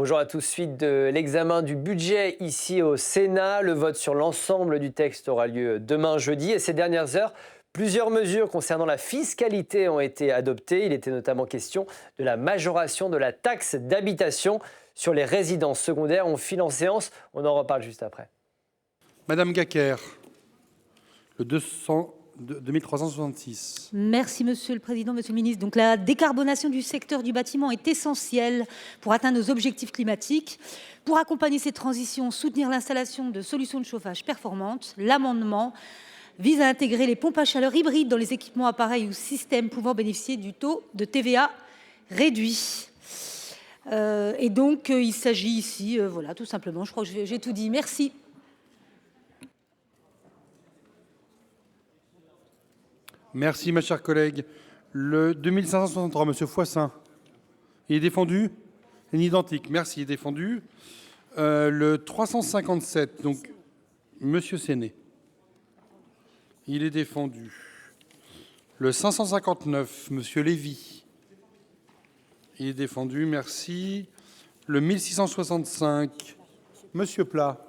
Bonjour à tous. Suite de l'examen du budget ici au Sénat. Le vote sur l'ensemble du texte aura lieu demain jeudi. Et ces dernières heures, plusieurs mesures concernant la fiscalité ont été adoptées. Il était notamment question de la majoration de la taxe d'habitation sur les résidences secondaires. On file en séance. On en reparle juste après. Madame Gacquer, le 2366. Merci Monsieur le Président, Monsieur le Ministre. Donc la décarbonation du secteur du bâtiment est essentielle pour atteindre nos objectifs climatiques. Pour accompagner cette transition, soutenir l'installation de solutions de chauffage performantes, l'amendement vise à intégrer les pompes à chaleur hybrides dans les équipements, appareils ou systèmes pouvant bénéficier du taux de TVA réduit. Et donc il s'agit ici, voilà, tout simplement, je crois que j'ai tout dit. Merci. Merci, ma chère collègue. Le 2563, Monsieur Foissin. Il est défendu? Il est identique. Merci, il est défendu. Le 357, donc Monsieur Séné. Il est défendu. Le 559, Monsieur Lévy. Il est défendu, merci. Le 1665, Monsieur Plat.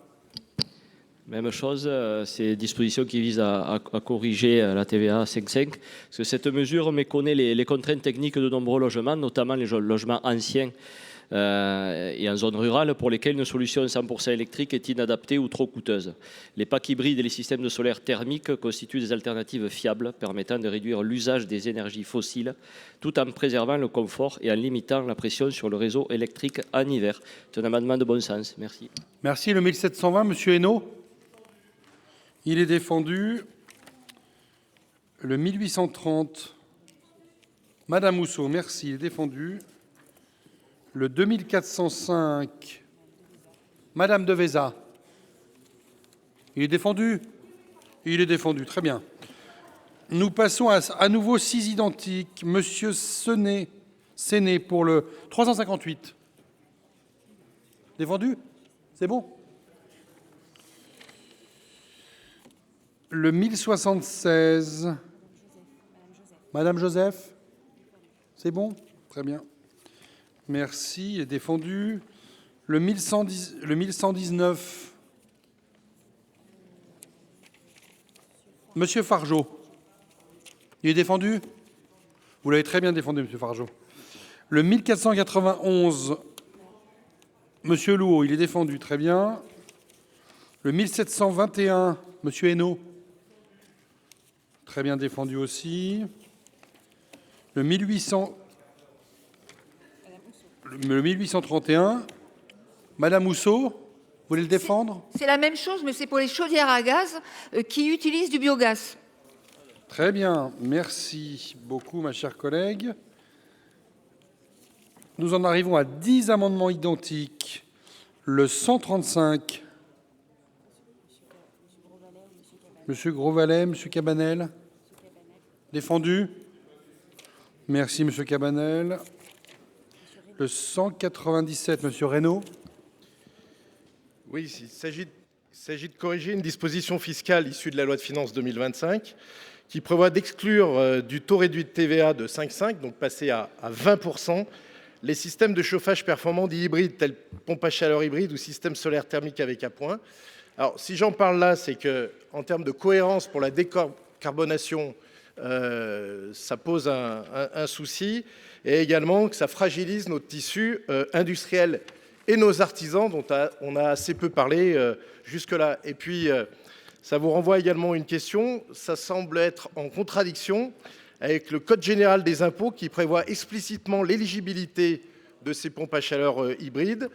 Même chose, ces dispositions qui visent à corriger la TVA 5,5, parce que cette mesure méconnaît les contraintes techniques de nombreux logements, notamment les logements anciens et en zone rurale, pour lesquels une solution 100% électrique est inadaptée ou trop coûteuse. Les packs hybrides et les systèmes de solaire thermique constituent des alternatives fiables permettant de réduire l'usage des énergies fossiles tout en préservant le confort et en limitant la pression sur le réseau électrique en hiver. C'est un amendement de bon sens. Merci. Merci. Le 1720, Monsieur Hainaut. Il est défendu. Le 1830, Madame Mousseau, merci, il est défendu. Le 2405, Madame Deveza. Il est défendu? Il est défendu, très bien. Nous passons à nouveau 6 identiques. Monsieur Séné pour le 358. Défendu? C'est bon? Le 1076, Madame Joseph, c'est bon? Très bien. Merci, il est défendu. Le 1119, Monsieur Fargeau, il est défendu? Vous l'avez très bien défendu, Monsieur Fargeau. Le 1491, Monsieur Louot, il est défendu, très bien. Le 1721, Monsieur Hainaut. Très bien défendu aussi. Le 1831. Madame Mousseau, vous voulez le défendre? C'est la même chose, mais c'est pour les chaudières à gaz qui utilisent du biogaz. Très bien. Merci beaucoup, ma chère collègue. Nous en arrivons à 10 amendements identiques. Le 135. Monsieur Grosvalet, Monsieur Cabanel. Défendu. Merci, Monsieur Cabanel. Le 197, Monsieur Reynaud. Oui, il s'agit de corriger une disposition fiscale issue de la loi de finances 2025 qui prévoit d'exclure du taux réduit de TVA de 5,5, donc passer à 20%, les systèmes de chauffage performants dits hybrides, tels pompe à chaleur hybride ou système solaire thermique avec appoint. Alors, si j'en parle là, c'est qu'en termes de cohérence pour la décarbonation, ça pose un souci, et également que ça fragilise notre tissu industriel et nos artisans, dont on a assez peu parlé jusque-là. Et puis, ça vous renvoie également à une question. Ça semble être en contradiction avec le Code général des impôts qui prévoit explicitement l'éligibilité de ces pompes à chaleur hybrides,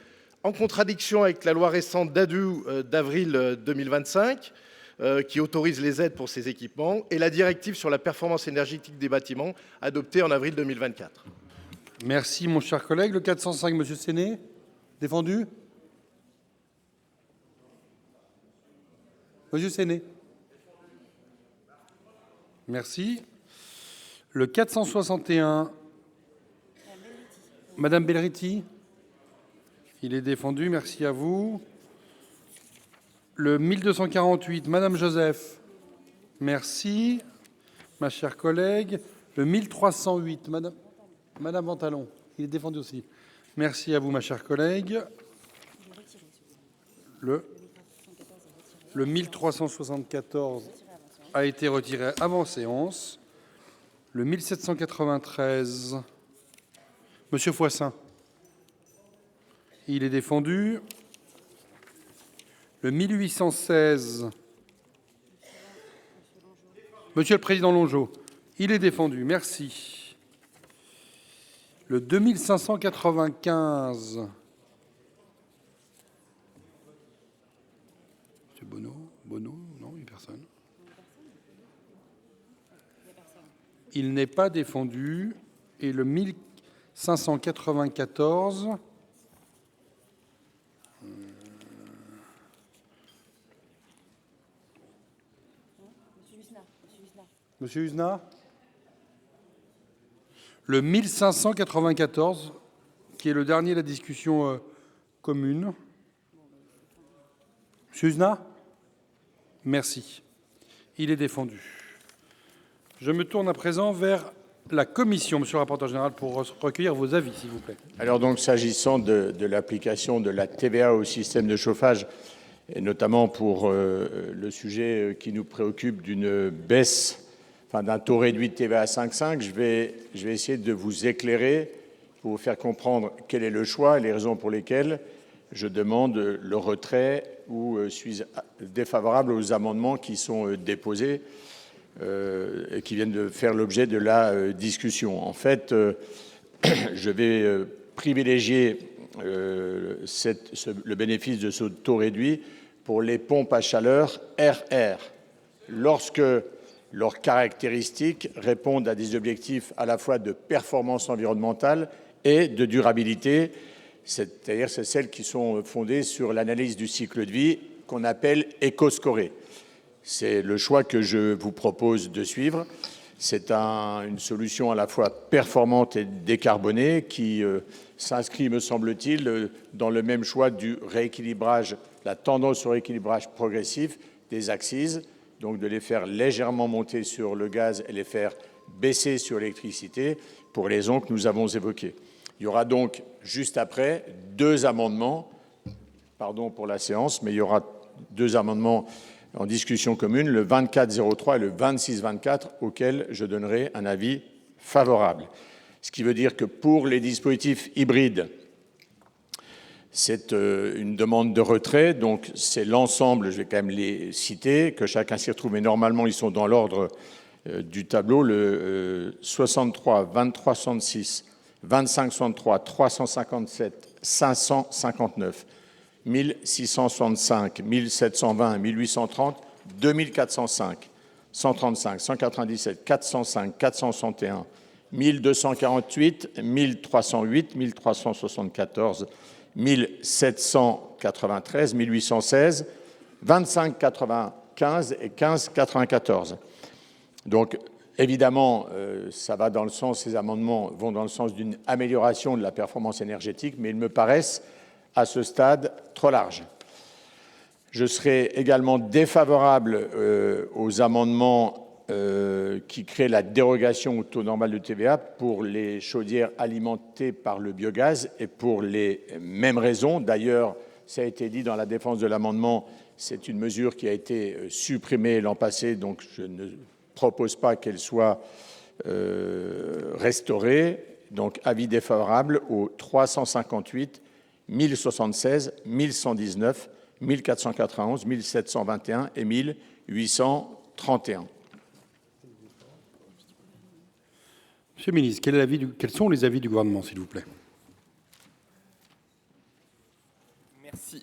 en contradiction avec la loi récente d'ADU d'avril 2025, qui autorise les aides pour ces équipements, et la directive sur la performance énergétique des bâtiments, adoptée en avril 2024. Merci, mon cher collègue. Le 405, Monsieur Séné. Défendu? Monsieur Séné. Merci. Le 461, Madame Belriti. Il est défendu, merci à vous. Le 1248, Madame Joseph. Merci, ma chère collègue. Le 1308, Madame Ventalon. Il est défendu aussi. Merci à vous, ma chère collègue. Le 1374 a été retiré avant séance. Le 1793, Monsieur Foissin. Il est défendu. Le 1816, Monsieur le Président Longeau. Il est défendu. Merci. Le 2595, Monsieur Bonneau. Non, il n'y a personne. Il n'est pas défendu. Et le 1594, Monsieur Usenat. Le 1594, qui est le dernier de la discussion commune. Monsieur Usenat. Merci. Il est défendu. Je me tourne à présent vers la Commission, Monsieur le rapporteur général, pour recueillir vos avis, s'il vous plaît. Alors donc, s'agissant de l'application de la TVA au système de chauffage, et notamment pour le sujet qui nous préoccupe d'une baisse, enfin d'un taux réduit de TVA à 5,5, je vais essayer de vous éclairer pour vous faire comprendre quel est le choix et les raisons pour lesquelles je demande le retrait ou suis défavorable aux amendements qui sont déposés et qui viennent de faire l'objet de la discussion. En fait, je vais privilégier le bénéfice de ce taux réduit pour les pompes à chaleur RR, lorsque leurs caractéristiques répondent à des objectifs à la fois de performance environnementale et de durabilité, c'est-à-dire c'est celles qui sont fondées sur l'analyse du cycle de vie qu'on appelle éco-scoré. C'est le choix que je vous propose de suivre. C'est une solution à la fois performante et décarbonée qui s'inscrit, me semble-t-il, dans le même choix du rééquilibrage, la tendance au rééquilibrage progressif des axes, donc de les faire légèrement monter sur le gaz et les faire baisser sur l'électricité pour les raisons que nous avons évoquées. Il y aura donc juste après deux amendements, pardon pour la séance, mais il y aura deux amendements en discussion commune, le 2403 et le 2624, auxquels je donnerai un avis favorable. Ce qui veut dire que pour les dispositifs hybrides, c'est une demande de retrait, donc c'est l'ensemble, je vais quand même les citer, que chacun s'y retrouve, mais normalement ils sont dans l'ordre du tableau, le 63, 23, 66, 25, 63, 357, 559, 1665, 1720, 1830, 2405, 135, 197, 405, 461, 1248, 1308, 1374, 1793, 1816, 2595 et 1594. Donc, évidemment, ça va dans le sens, ces amendements vont dans le sens d'une amélioration de la performance énergétique, mais ils me paraissent, à ce stade, trop larges. Je serai également défavorable aux amendements qui créent la dérogation au taux normal de TVA pour les chaudières alimentées par le biogaz et pour les mêmes raisons. D'ailleurs, ça a été dit dans la défense de l'amendement, c'est une mesure qui a été supprimée l'an passé, donc je ne propose pas qu'elle soit restaurée. Donc, avis défavorable aux 358, 1076, 1119, 1491, 1721 et 1831. Monsieur le ministre, quels sont les avis du gouvernement, s'il vous plaît?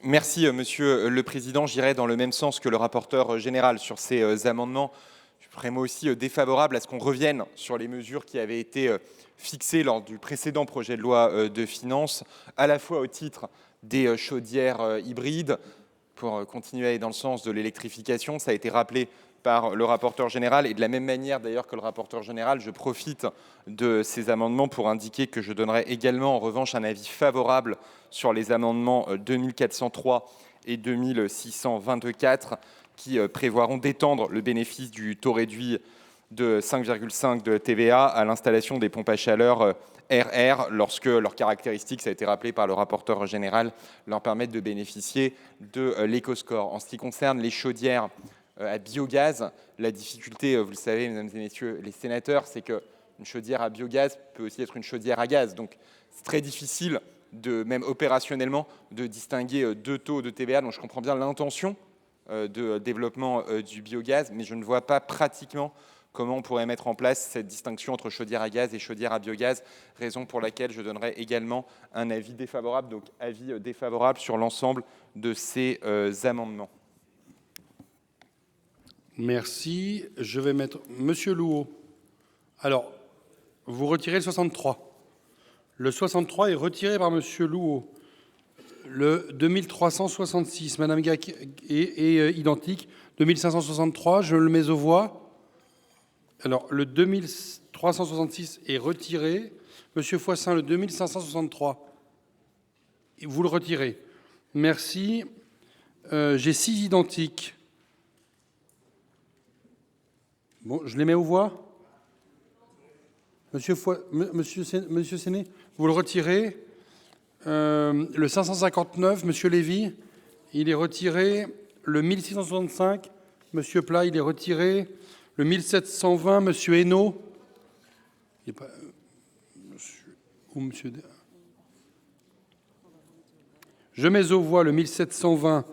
Merci, Monsieur le Président. J'irai dans le même sens que le rapporteur général sur ces amendements. Je serai moi aussi défavorable à ce qu'on revienne sur les mesures qui avaient été fixées lors du précédent projet de loi de finances, à la fois au titre des chaudières hybrides, pour continuer à aller dans le sens de l'électrification. Ça a été rappelé par le rapporteur général, et de la même manière d'ailleurs que le rapporteur général, je profite de ces amendements pour indiquer que je donnerai également en revanche un avis favorable sur les amendements 2403 et 2624 qui prévoiront d'étendre le bénéfice du taux réduit de 5,5 de TVA à l'installation des pompes à chaleur RR lorsque leurs caractéristiques, ça a été rappelé par le rapporteur général, leur permettent de bénéficier de l'éco-score. En ce qui concerne les chaudières à biogaz, la difficulté, vous le savez, mesdames et messieurs les sénateurs, c'est qu'une chaudière à biogaz peut aussi être une chaudière à gaz. Donc, c'est très difficile, même opérationnellement, de distinguer deux taux de TVA. Donc, je comprends bien l'intention de développement du biogaz, mais je ne vois pas pratiquement comment on pourrait mettre en place cette distinction entre chaudière à gaz et chaudière à biogaz, raison pour laquelle je donnerai également un avis défavorable, donc avis défavorable sur l'ensemble de ces amendements. Merci. Je vais mettre Monsieur Louot. Alors, vous retirez le 63. Le 63 est retiré par Monsieur Louot. Le 2366, Madame Gac est identique. 2563, je le mets aux voix. Alors, le 2366 est retiré. Monsieur Foissin, le 2563, vous le retirez. Merci. J'ai 6 identiques. Bon, je les mets aux voix. Monsieur Séné, vous le retirez. Le 559, Monsieur Lévy, il est retiré. Le 1665, Monsieur Plat, il est retiré. Le 1720, Monsieur Hainaut. Il n'est pas. Monsieur. Je mets aux voix le 1720.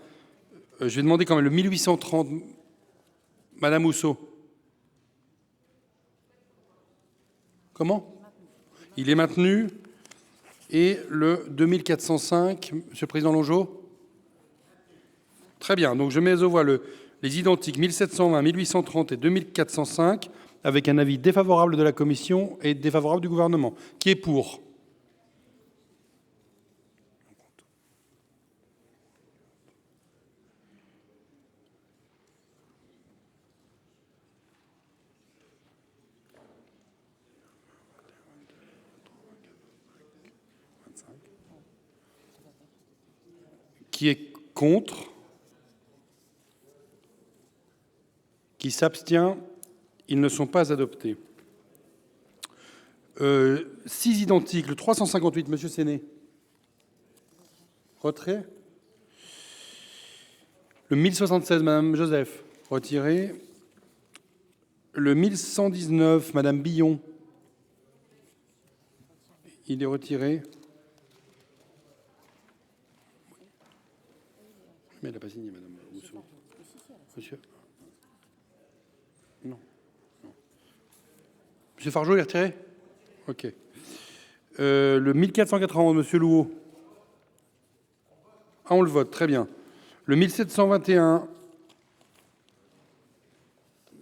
Je vais demander quand même le 1830. Madame Housseau. Comment ? Il est maintenu. Et le 2405, Monsieur le Président Longeau ? Très bien. Donc je mets aux voix les identiques 1720, 1830 et 2405 avec un avis défavorable de la Commission et défavorable du gouvernement. Qui est pour ? Qui est contre? Qui s'abstient? Ils ne sont pas adoptés. 6 identiques. Le 358, Monsieur Séné. Retrait. Le 1076, Madame Joseph. Retiré. Le 1119, Madame Billon. Il est retiré. Mais elle n'a pas signé, Madame Rousseau. Monsieur. Non. Monsieur Fargeau, il est retiré ? OK. Le 1491, Monsieur Louot. Ah, on le vote, très bien. Le 1721,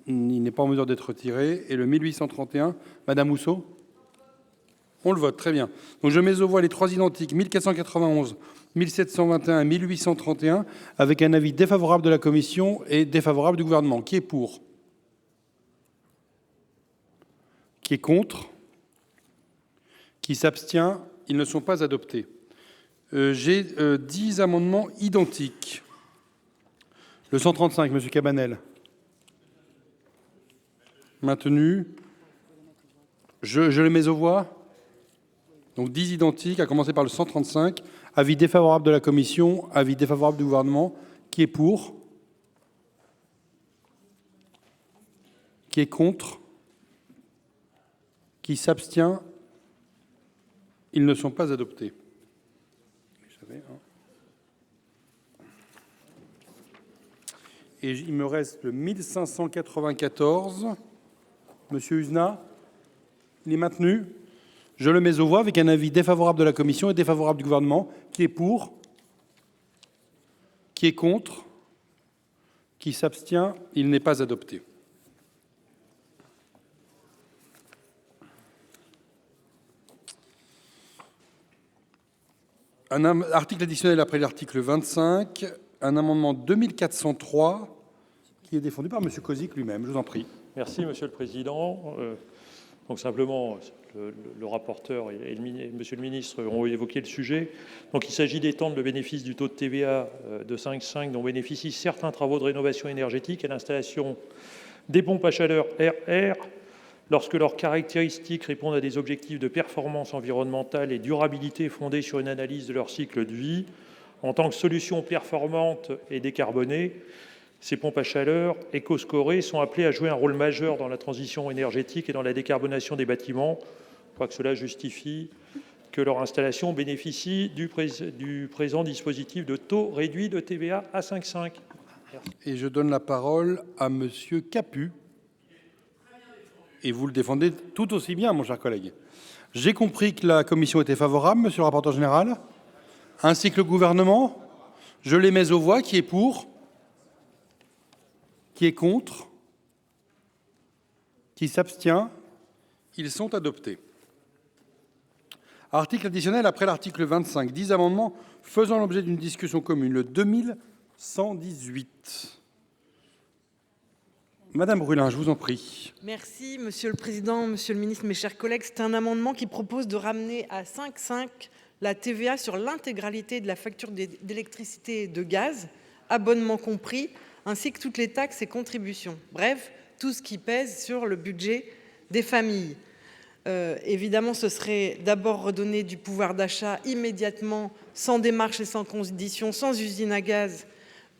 il n'est pas en mesure d'être retiré. Et le 1831, Madame Housseau. On le vote, très bien. Donc je mets aux voix les 3 identiques, 1491, 1721 et 1831, avec un avis défavorable de la Commission et défavorable du gouvernement. Qui est pour ? Qui est contre ? Qui s'abstient ? Ils ne sont pas adoptés. J'ai 10 amendements identiques. Le 135, Monsieur Cabanel. Maintenu. Je le mets aux voix. Donc 10 identiques, à commencer par le 135. Avis défavorable de la Commission, avis défavorable du gouvernement. Qui est pour ? Qui est contre ? Qui s'abstient ? Ils ne sont pas adoptés. Et il me reste le 1594. Monsieur Uzna, il est maintenu. Je le mets aux voix avec un avis défavorable de la Commission et défavorable du gouvernement. Qui est pour ? Qui est contre ? Qui s'abstient ? Il n'est pas adopté. Un article additionnel après l'article 25, un amendement 2403 qui est défendu par Monsieur Kozik lui-même. Je vous en prie. Merci, Monsieur le Président. Donc simplement, le rapporteur et Monsieur le Ministre ont évoqué le sujet. Donc il s'agit d'étendre le bénéfice du taux de TVA de 5,5 dont bénéficient certains travaux de rénovation énergétique à l'installation des pompes à chaleur RR, lorsque leurs caractéristiques répondent à des objectifs de performance environnementale et durabilité fondés sur une analyse de leur cycle de vie. En tant que solution performante et décarbonée, ces pompes à chaleur éco-scorées sont appelées à jouer un rôle majeur dans la transition énergétique et dans la décarbonation des bâtiments. Je crois que cela justifie que leur installation bénéficie du présent dispositif de taux réduit de TVA à 5,5. Et je donne la parole à Monsieur Capu. Et vous le défendez tout aussi bien, mon cher collègue. J'ai compris que la commission était favorable, monsieur le rapporteur général, ainsi que le gouvernement. Je les mets aux voix. Qui est pour? Qui est contre? Qui s'abstient? Ils sont adoptés. Article additionnel après l'article 25. 10 amendements faisant l'objet d'une discussion commune. Le 2118. Madame Brulin, je vous en prie. Merci, Monsieur le Président, Monsieur le Ministre, mes chers collègues. C'est un amendement qui propose de ramener à 5,5 la TVA sur l'intégralité de la facture d'électricité et de gaz, abonnement compris, ainsi que toutes les taxes et contributions. Bref, tout ce qui pèse sur le budget des familles. Évidemment, ce serait d'abord redonner du pouvoir d'achat immédiatement, sans démarche et sans condition, sans usine à gaz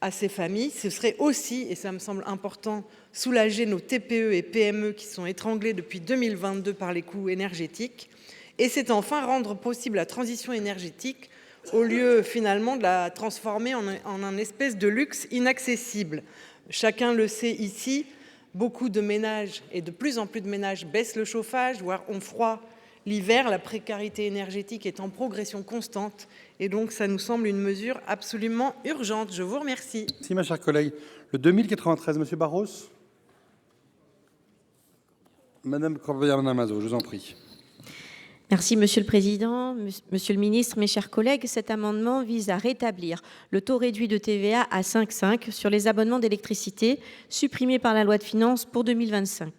à ces familles. Ce serait aussi, et ça me semble important, soulager nos TPE et PME qui sont étranglées depuis 2022 par les coûts énergétiques. Et c'est enfin rendre possible la transition énergétique au lieu finalement de la transformer en un espèce de luxe inaccessible. Chacun le sait ici, beaucoup de ménages et de plus en plus de ménages baissent le chauffage, voire ont froid l'hiver. La précarité énergétique est en progression constante et donc ça nous semble une mesure absolument urgente. Je vous remercie. Merci, ma chère collègue. Le 2093, monsieur Barros. Madame Corbière-Namazo, je vous en prie. Merci, Monsieur le Président, Monsieur le Ministre, mes chers collègues. Cet amendement vise à rétablir le taux réduit de TVA à 5,5 sur les abonnements d'électricité supprimés par la loi de finances pour 2025.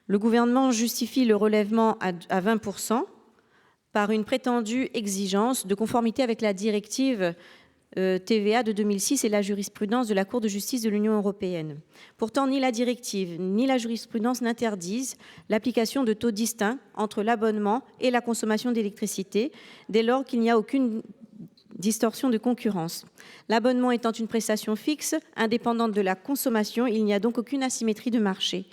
Le gouvernement justifie le relèvement à 20% par une prétendue exigence de conformité avec la directive TVA de 2006 et la jurisprudence de la Cour de justice de l'Union européenne. Pourtant, ni la directive ni la jurisprudence n'interdisent l'application de taux distincts entre l'abonnement et la consommation d'électricité, dès lors qu'il n'y a aucune distorsion de concurrence. L'abonnement étant une prestation fixe, indépendante de la consommation, il n'y a donc aucune asymétrie de marché.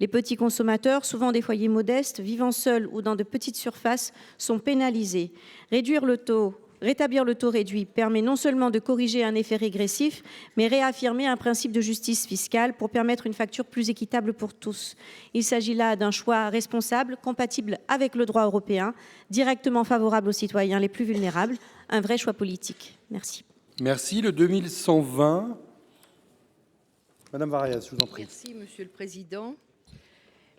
Les petits consommateurs, souvent des foyers modestes, vivant seuls ou dans de petites surfaces, sont pénalisés. Rétablir le taux réduit permet non seulement de corriger un effet régressif, mais réaffirmer un principe de justice fiscale pour permettre une facture plus équitable pour tous. Il s'agit là d'un choix responsable, compatible avec le droit européen, directement favorable aux citoyens les plus vulnérables, un vrai choix politique. Merci. Merci. Le 2120. Madame Varayas, je vous en prie. Merci, Monsieur le Président.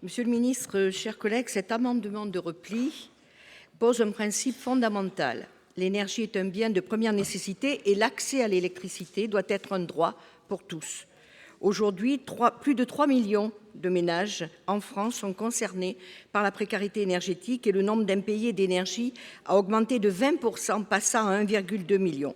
Monsieur le Ministre, chers collègues, cet amendement de repli pose un principe fondamental. L'énergie est un bien de première nécessité et l'accès à l'électricité doit être un droit pour tous. Aujourd'hui, plus de 3 millions de ménages en France sont concernés par la précarité énergétique et le nombre d'impayés d'énergie a augmenté de 20%, passant à 1,2 million.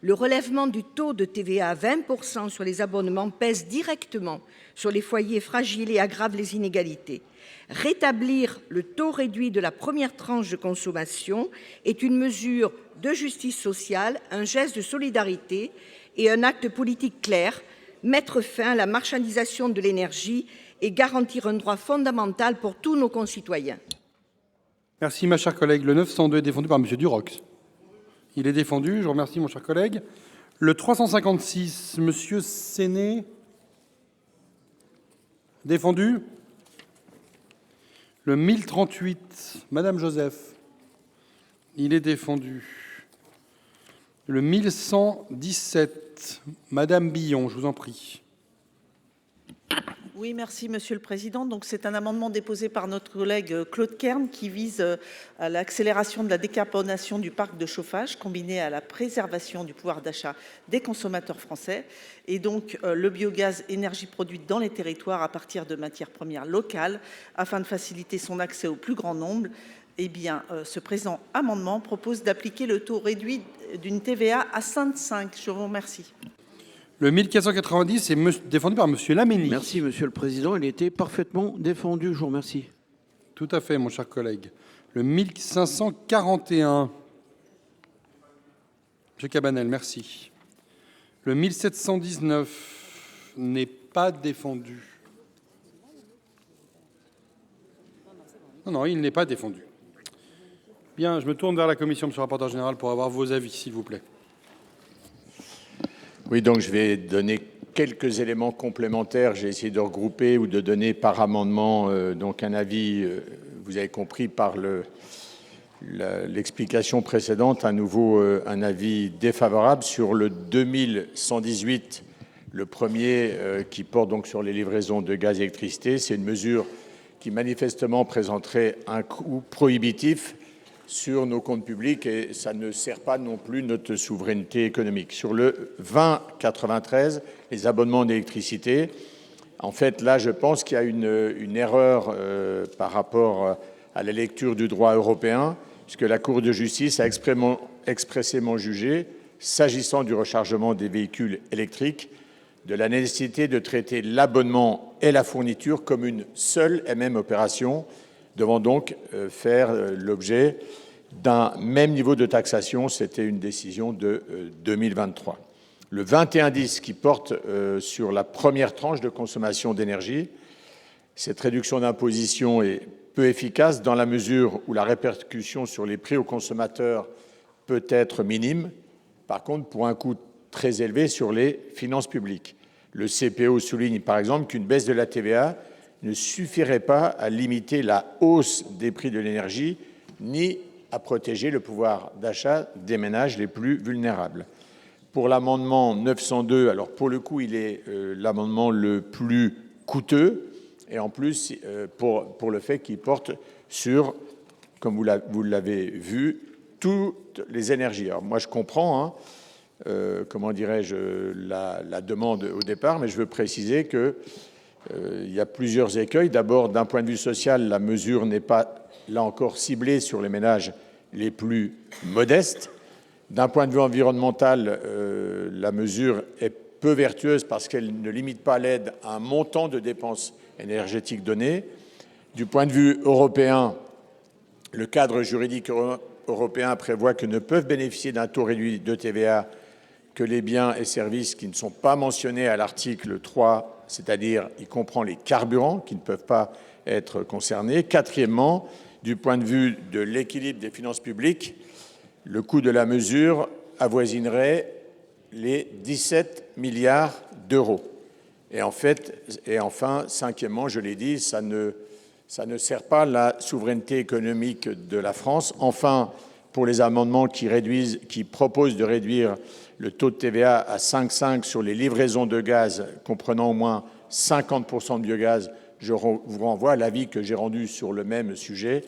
Le relèvement du taux de TVA à 20% sur les abonnements pèse directement sur les foyers fragiles et aggrave les inégalités. Rétablir le taux réduit de la première tranche de consommation est une mesure de justice sociale, un geste de solidarité et un acte politique clair, mettre fin à la marchandisation de l'énergie et garantir un droit fondamental pour tous nos concitoyens. Merci, ma chère collègue. Le 902 est défendu par Monsieur Durox. Il est défendu. Je vous remercie, mon cher collègue. Le 356, Monsieur Séné. Défendu. Le 1038, Madame Joseph. Il est défendu. Le 1117, Madame Billon, je vous en prie. Oui, merci Monsieur le Président. Donc, c'est un amendement déposé par notre collègue Claude Kern qui vise à l'accélération de la décarbonation du parc de chauffage combinée à la préservation du pouvoir d'achat des consommateurs français. Et donc, le biogaz, énergie produite dans les territoires à partir de matières premières locales afin de faciliter son accès au plus grand nombre. Eh bien, ce présent amendement propose d'appliquer le taux réduit d'une TVA à 5,5. Je vous remercie. Le 1490 est défendu par Monsieur Laménie. Merci, Monsieur le Président. Il était parfaitement défendu. Je vous remercie. Tout à fait, mon cher collègue. Le 1541. Monsieur Cabanel, merci. Le 1719 n'est pas défendu. Non, il n'est pas défendu. Bien, je me tourne vers la Commission, Monsieur le rapporteur général, pour avoir vos avis, s'il vous plaît. Oui, donc je vais donner quelques éléments complémentaires. J'ai essayé de regrouper ou de donner par amendement donc un avis, vous avez compris par l'explication précédente, à nouveau un avis défavorable sur le 2118, le premier qui porte donc sur les livraisons de gaz et électricité. C'est une mesure qui manifestement présenterait un coût prohibitif sur nos comptes publics et ça ne sert pas non plus notre souveraineté économique. Sur le 2093, les abonnements d'électricité, en fait, là, je pense qu'il y a une erreur par rapport à la lecture du droit européen, puisque la Cour de justice a expressément jugé, s'agissant du rechargement des véhicules électriques, de la nécessité de traiter l'abonnement et la fourniture comme une seule et même opération, devant donc faire l'objet d'un même niveau de taxation. C'était une décision de 2023. Le 2110 qui porte sur la première tranche de consommation d'énergie, cette réduction d'imposition est peu efficace dans la mesure où la répercussion sur les prix aux consommateurs peut être minime, par contre pour un coût très élevé sur les finances publiques. Le CPO souligne par exemple qu'une baisse de la TVA ne suffirait pas à limiter la hausse des prix de l'énergie ni à protéger le pouvoir d'achat des ménages les plus vulnérables. Pour l'amendement 902, alors pour le coup, il est l'amendement le plus coûteux et en plus pour le fait qu'il porte sur, comme vous l'avez vu, toutes les énergies. Alors moi je comprends, comment dirais-je, la demande au départ, mais je veux préciser que il y a plusieurs écueils. D'abord, d'un point de vue social, la mesure n'est pas, là encore, ciblée sur les ménages les plus modestes. D'un point de vue environnemental, la mesure est peu vertueuse parce qu'elle ne limite pas l'aide à un montant de dépenses énergétiques donné. Du point de vue européen, le cadre juridique européen prévoit que ne peuvent bénéficier d'un taux réduit de TVA que les biens et services qui ne sont pas mentionnés à l'article 3, c'est-à-dire il comprend les carburants qui ne peuvent pas être concernés. Quatrièmement, du point de vue de l'équilibre des finances publiques, le coût de la mesure avoisinerait les 17 milliards d'euros. Et enfin, cinquièmement, je l'ai dit, ça ne sert pas la souveraineté économique de la France. Enfin, pour les amendements qui proposent de réduire le taux de TVA à 5,5 sur les livraisons de gaz comprenant au moins 50% de biogaz, je vous renvoie à l'avis que j'ai rendu sur le même sujet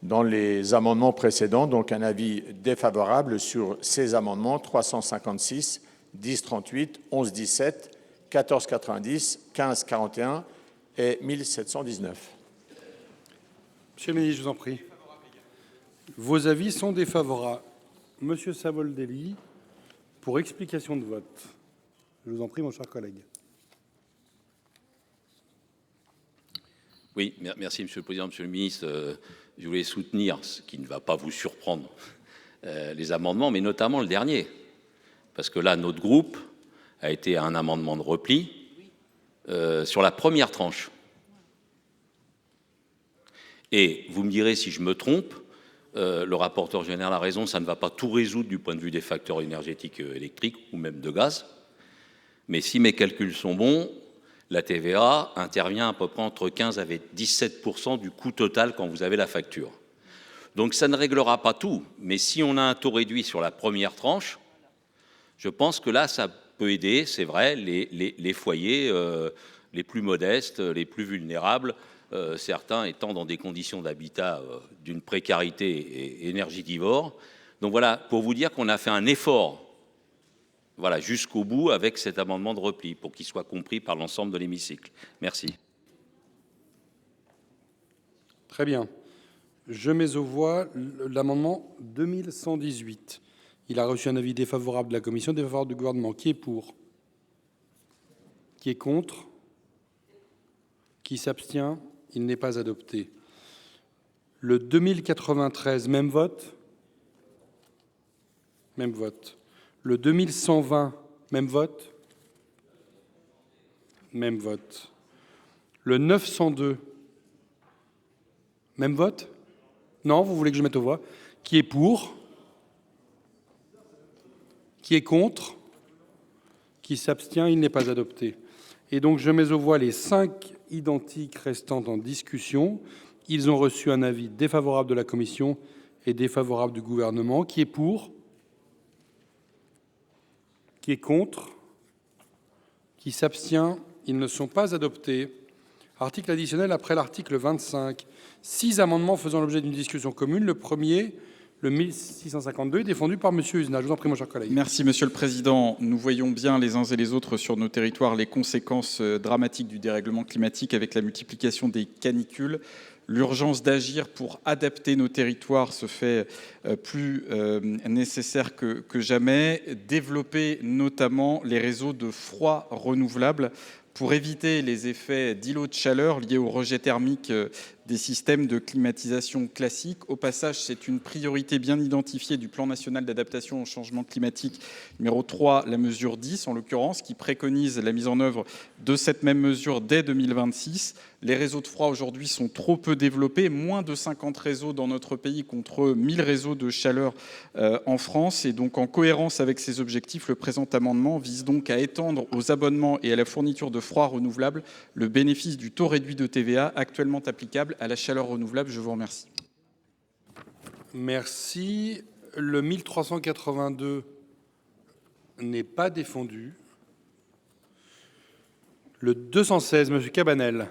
dans les amendements précédents. Donc un avis défavorable sur ces amendements 356, 1038, 1117, 1490, 1541 et 1719. Monsieur le ministre, je vous en prie. Vos avis sont défavorables. Monsieur Savoldelli, pour explication de vote. Je vous en prie, mon cher collègue. Oui, merci, Monsieur le Président. Monsieur le ministre, je voulais soutenir, ce qui ne va pas vous surprendre, les amendements, mais notamment le dernier. Parce que là, notre groupe a été à un amendement de repli sur la première tranche. Et vous me direz si je me trompe, le rapporteur général a raison, ça ne va pas tout résoudre du point de vue des facteurs énergétiques électriques ou même de gaz. Mais si mes calculs sont bons, la TVA intervient à peu près entre 15 et 17% du coût total quand vous avez la facture. Donc ça ne réglera pas tout, mais si on a un taux réduit sur la première tranche, je pense que là, ça peut aider, c'est vrai, les foyers les plus modestes, les plus vulnérables, certains étant dans des conditions d'habitat d'une précarité énergivore. Donc voilà, pour vous dire qu'on a fait un effort voilà, jusqu'au bout avec cet amendement de repli, pour qu'il soit compris par l'ensemble de l'hémicycle. Merci. Très bien. Je mets aux voix l'amendement 2118. Il a reçu un avis défavorable de la commission, défavorable du gouvernement. Qui est pour ? Qui est contre? Qui s'abstient? Il n'est pas adopté. Le 2093, même vote? Même vote. Le 2120, même vote? Même vote. Le 902, même vote? Non, vous voulez que je mette aux voix? Qui est pour? Qui est contre? Qui s'abstient? Il n'est pas adopté. Et donc, je mets aux voix les 5 identiques restant en discussion. Ils ont reçu un avis défavorable de la commission et défavorable du gouvernement. Qui est pour? Qui est contre? Qui s'abstient? Ils ne sont pas adoptés. Article additionnel après l'article 25. 6 amendements faisant l'objet d'une discussion commune. Le premier, le 1652, est défendu par M. Uzenat. Je vous en prie, mon cher collègue. Merci, Monsieur le Président. Nous voyons bien les uns et les autres sur nos territoires les conséquences dramatiques du dérèglement climatique avec la multiplication des canicules. L'urgence d'agir pour adapter nos territoires se fait plus nécessaire que jamais. Développer notamment les réseaux de froid renouvelables pour éviter les effets d'îlots de chaleur liés au rejet thermique des systèmes de climatisation classiques. Au passage, c'est une priorité bien identifiée du plan national d'adaptation au changement climatique numéro 3, la mesure 10 en l'occurrence, qui préconise la mise en œuvre de cette même mesure dès 2026. Les réseaux de froid aujourd'hui sont trop peu développés, moins de 50 réseaux dans notre pays contre 1000 réseaux de chaleur en France. Et donc en cohérence avec ces objectifs, le présent amendement vise donc à étendre aux abonnements et à la fourniture de froid renouvelable le bénéfice du taux réduit de TVA actuellement applicable à la chaleur renouvelable. Je vous remercie. Merci. Le 1382 n'est pas défendu. Le 216, M. Cabanel.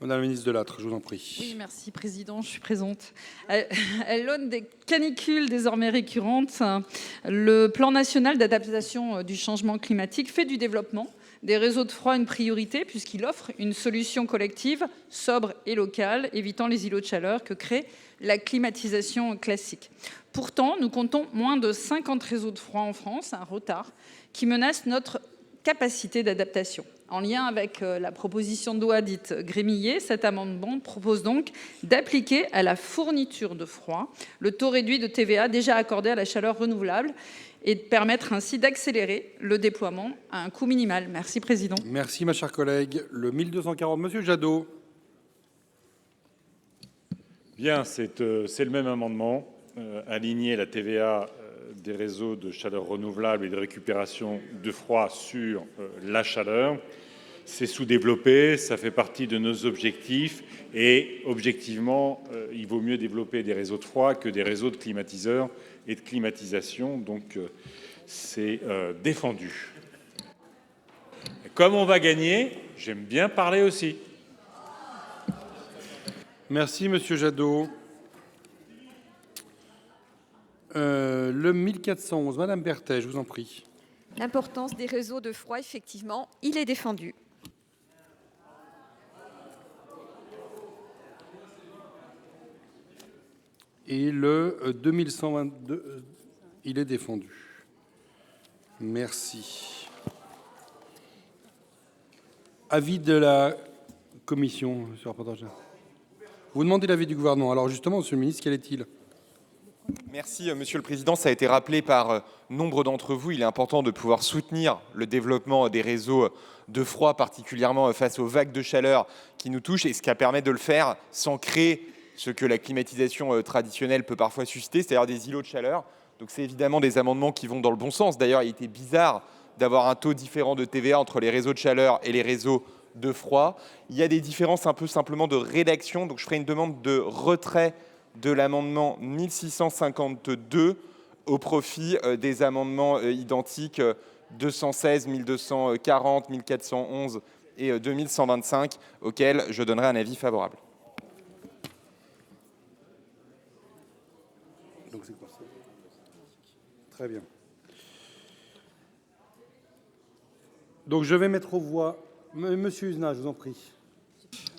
Madame la ministre Delattre, je vous en prie. Oui, merci, Président. Je suis présente. À l'aune des canicules désormais récurrentes, le plan national d'adaptation du changement climatique fait du développement des réseaux de froid une priorité puisqu'il offre une solution collective, sobre et locale, évitant les îlots de chaleur que crée la climatisation classique. Pourtant, nous comptons moins de 50 réseaux de froid en France, un retard qui menace notre capacité d'adaptation. En lien avec la proposition de loi dite Grémillet, cet amendement propose donc d'appliquer à la fourniture de froid le taux réduit de TVA déjà accordé à la chaleur renouvelable et de permettre ainsi d'accélérer le déploiement à un coût minimal. Merci, Président. Merci, ma chère collègue. Le 1240, Monsieur Jadot. Bien, c'est le même amendement. Aligner la TVA des réseaux de chaleur renouvelable et de récupération de froid sur la chaleur. C'est sous-développé, ça fait partie de nos objectifs et objectivement, il vaut mieux développer des réseaux de froid que des réseaux de climatiseurs et de climatisation, donc c'est défendu. Et comme on va gagner, j'aime bien parler aussi. Merci, Monsieur Jadot. Le 1411, Madame Berthet, je vous en prie. L'importance des réseaux de froid, effectivement, il est défendu. Et le 2122, il est défendu. Merci. Avis de la commission, monsieur le rapporteur général. Vous demandez l'avis du gouvernement. Alors justement, monsieur le ministre, quel est-il ? Merci, Monsieur le Président. Ça a été rappelé par nombre d'entre vous. Il est important de pouvoir soutenir le développement des réseaux de froid, particulièrement face aux vagues de chaleur qui nous touchent, et ce qui permet de le faire sans créer ce que la climatisation traditionnelle peut parfois susciter, c'est-à-dire des îlots de chaleur. Donc c'est évidemment des amendements qui vont dans le bon sens. D'ailleurs, il était bizarre d'avoir un taux différent de TVA entre les réseaux de chaleur et les réseaux de froid. Il y a des différences un peu simplement de rédaction, donc je ferai une demande de retrait de l'amendement 1652 au profit des amendements identiques 216, 1240, 1411 et 2125, auxquels je donnerai un avis favorable. Donc c'est quoi ça ? Très bien. Donc je vais mettre aux voix. Monsieur Uzenat, je vous en prie.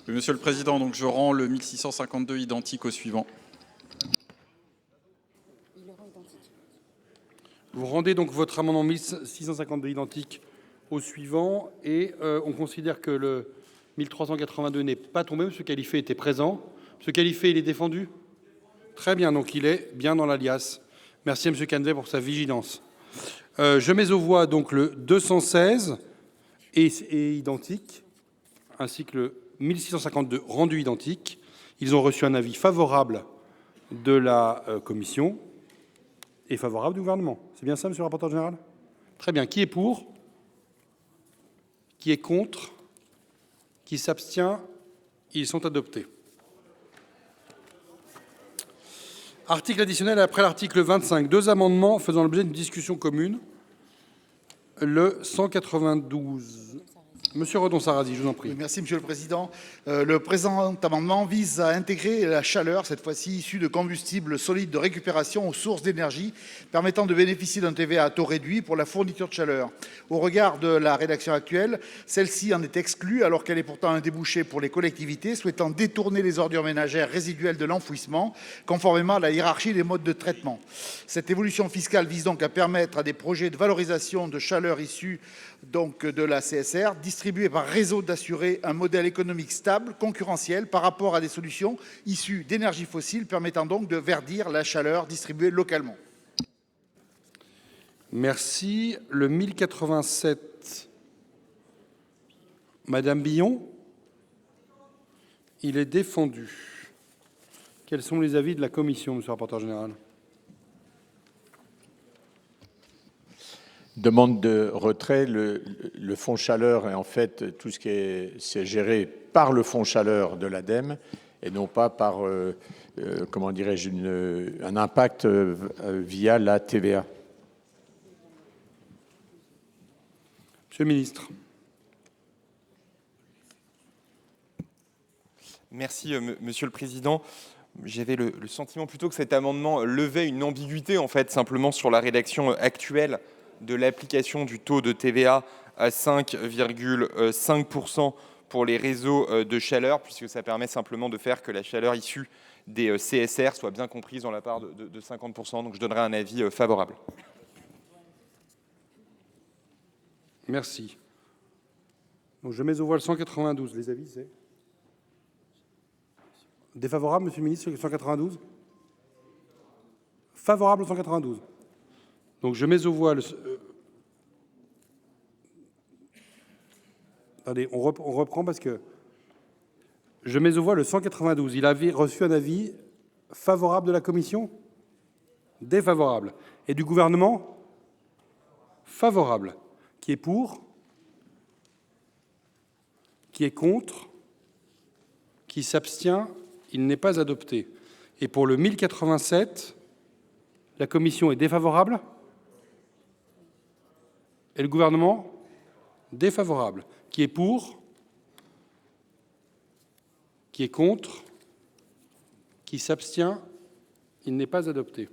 Monsieur le Président, donc je rends le 1652 identique au suivant. Vous rendez donc votre amendement 1652 identique au suivant et on considère que le 1382 n'est pas tombé. Monsieur Khalifé était présent. Monsieur Khalifé, il est défendu? Très bien, donc il est bien dans l'alias. Merci à M. Canevet pour sa vigilance. Je mets aux voix donc le 216 et identique, ainsi que le 1652 rendu identique. Ils ont reçu un avis favorable de la commission et favorable du gouvernement. C'est bien ça, monsieur le rapporteur général? Très bien. Qui est pour? Qui est contre? Qui s'abstient? Ils sont adoptés. Article additionnel après l'article 25. Deux amendements faisant l'objet d'une discussion commune. Le 192. Monsieur Redon-Sarrazy, je vous en prie. Merci, Monsieur le Président. Le présent amendement vise à intégrer la chaleur, cette fois-ci issue de combustibles solides de récupération aux sources d'énergie, permettant de bénéficier d'un TVA à taux réduit pour la fourniture de chaleur. Au regard de la rédaction actuelle, celle-ci en est exclue, alors qu'elle est pourtant un débouché pour les collectivités souhaitant détourner les ordures ménagères résiduelles de l'enfouissement, conformément à la hiérarchie des modes de traitement. Cette évolution fiscale vise donc à permettre à des projets de valorisation de chaleur issus donc de la CSR, distribués par réseau, d'assurer un modèle économique stable, concurrentiel par rapport à des solutions issues d'énergies fossiles, permettant donc de verdir la chaleur distribuée localement. Merci. Le 1087, Madame Billon, il est défendu. Quels sont les avis de la commission, monsieur le rapporteur général? Demande de retrait. Le fonds chaleur est en fait tout ce qui est géré par le fonds chaleur de l'ADEME et non pas par, comment dirais-je, un impact via la TVA. Monsieur le ministre. Merci, Monsieur le Président. J'avais le sentiment plutôt que cet amendement levait une ambiguïté, en fait, simplement sur la rédaction actuelle de l'application du taux de TVA à 5,5% pour les réseaux de chaleur, puisque ça permet simplement de faire que la chaleur issue des CSR soit bien comprise dans la part de 50%. Donc je donnerai un avis favorable. Merci. Donc je mets aux voix le 192. Les avis, c'est défavorable, monsieur le ministre, sur le 192? Favorable au 192. Donc je mets aux voix le... Attendez, on reprend parce que je mets aux voix le 192. Il avait reçu un avis favorable de la commission? Défavorable. Et du gouvernement? Favorable. Qui est pour? Qui est contre? Qui s'abstient? Il n'est pas adopté. Et pour le 1087, la commission est défavorable? Et le gouvernement? Défavorable. Qui est pour? Qui est contre? Qui s'abstient? Il n'est pas adopté.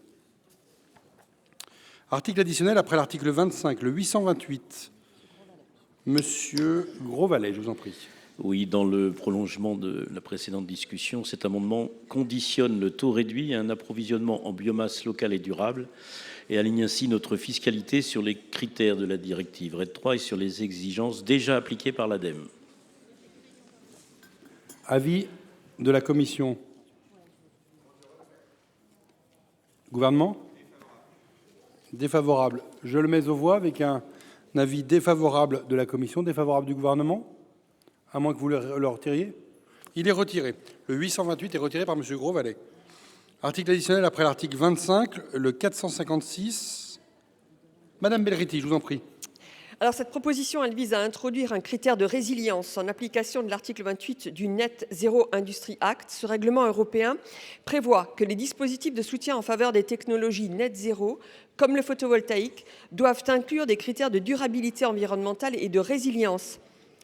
Article additionnel après l'article 25, le 828. Monsieur Grosvalet, je vous en prie. Oui, dans le prolongement de la précédente discussion, cet amendement conditionne le taux réduit à un approvisionnement en biomasse locale et durable et aligne ainsi notre fiscalité sur les critères de la directive RED 3 et sur les exigences déjà appliquées par l'ADEME. Avis de la commission. Gouvernement? Défavorable. Je le mets aux voix avec un avis défavorable de la commission, défavorable du gouvernement, à moins que vous le retiriez. Il est retiré. Le 828 est retiré par M. Grosvalet. Article additionnel après l'article 25, le 456. Madame Belriti, je vous en prie. Alors, cette proposition, elle vise à introduire un critère de résilience en application de l'article 28 du Net Zero Industry Act. Ce règlement européen prévoit que les dispositifs de soutien en faveur des technologies net zéro, comme le photovoltaïque, doivent inclure des critères de durabilité environnementale et de résilience.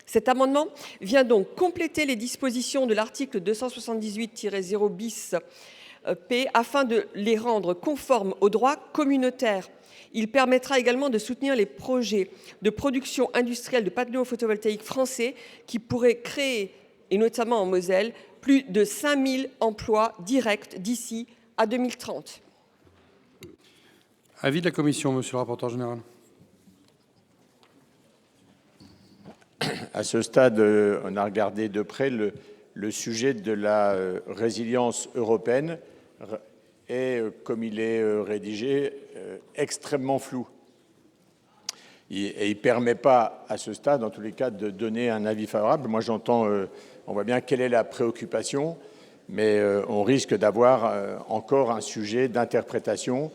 Cet amendement vient donc compléter les dispositions de l'article 278-0 bis P afin de les rendre conformes au droit communautaire. Il permettra également de soutenir les projets de production industrielle de panneaux photovoltaïques français qui pourraient créer, et notamment en Moselle, plus de 5000 emplois directs d'ici à 2030. Avis de la commission, monsieur le rapporteur général. À ce stade, on a regardé de près le sujet de la résilience européenne est, comme il est rédigé, extrêmement flou. Et il ne permet pas, à ce stade, en tous les cas, de donner un avis favorable. Moi, j'entends, on voit bien quelle est la préoccupation, mais on risque d'avoir encore un sujet d'interprétation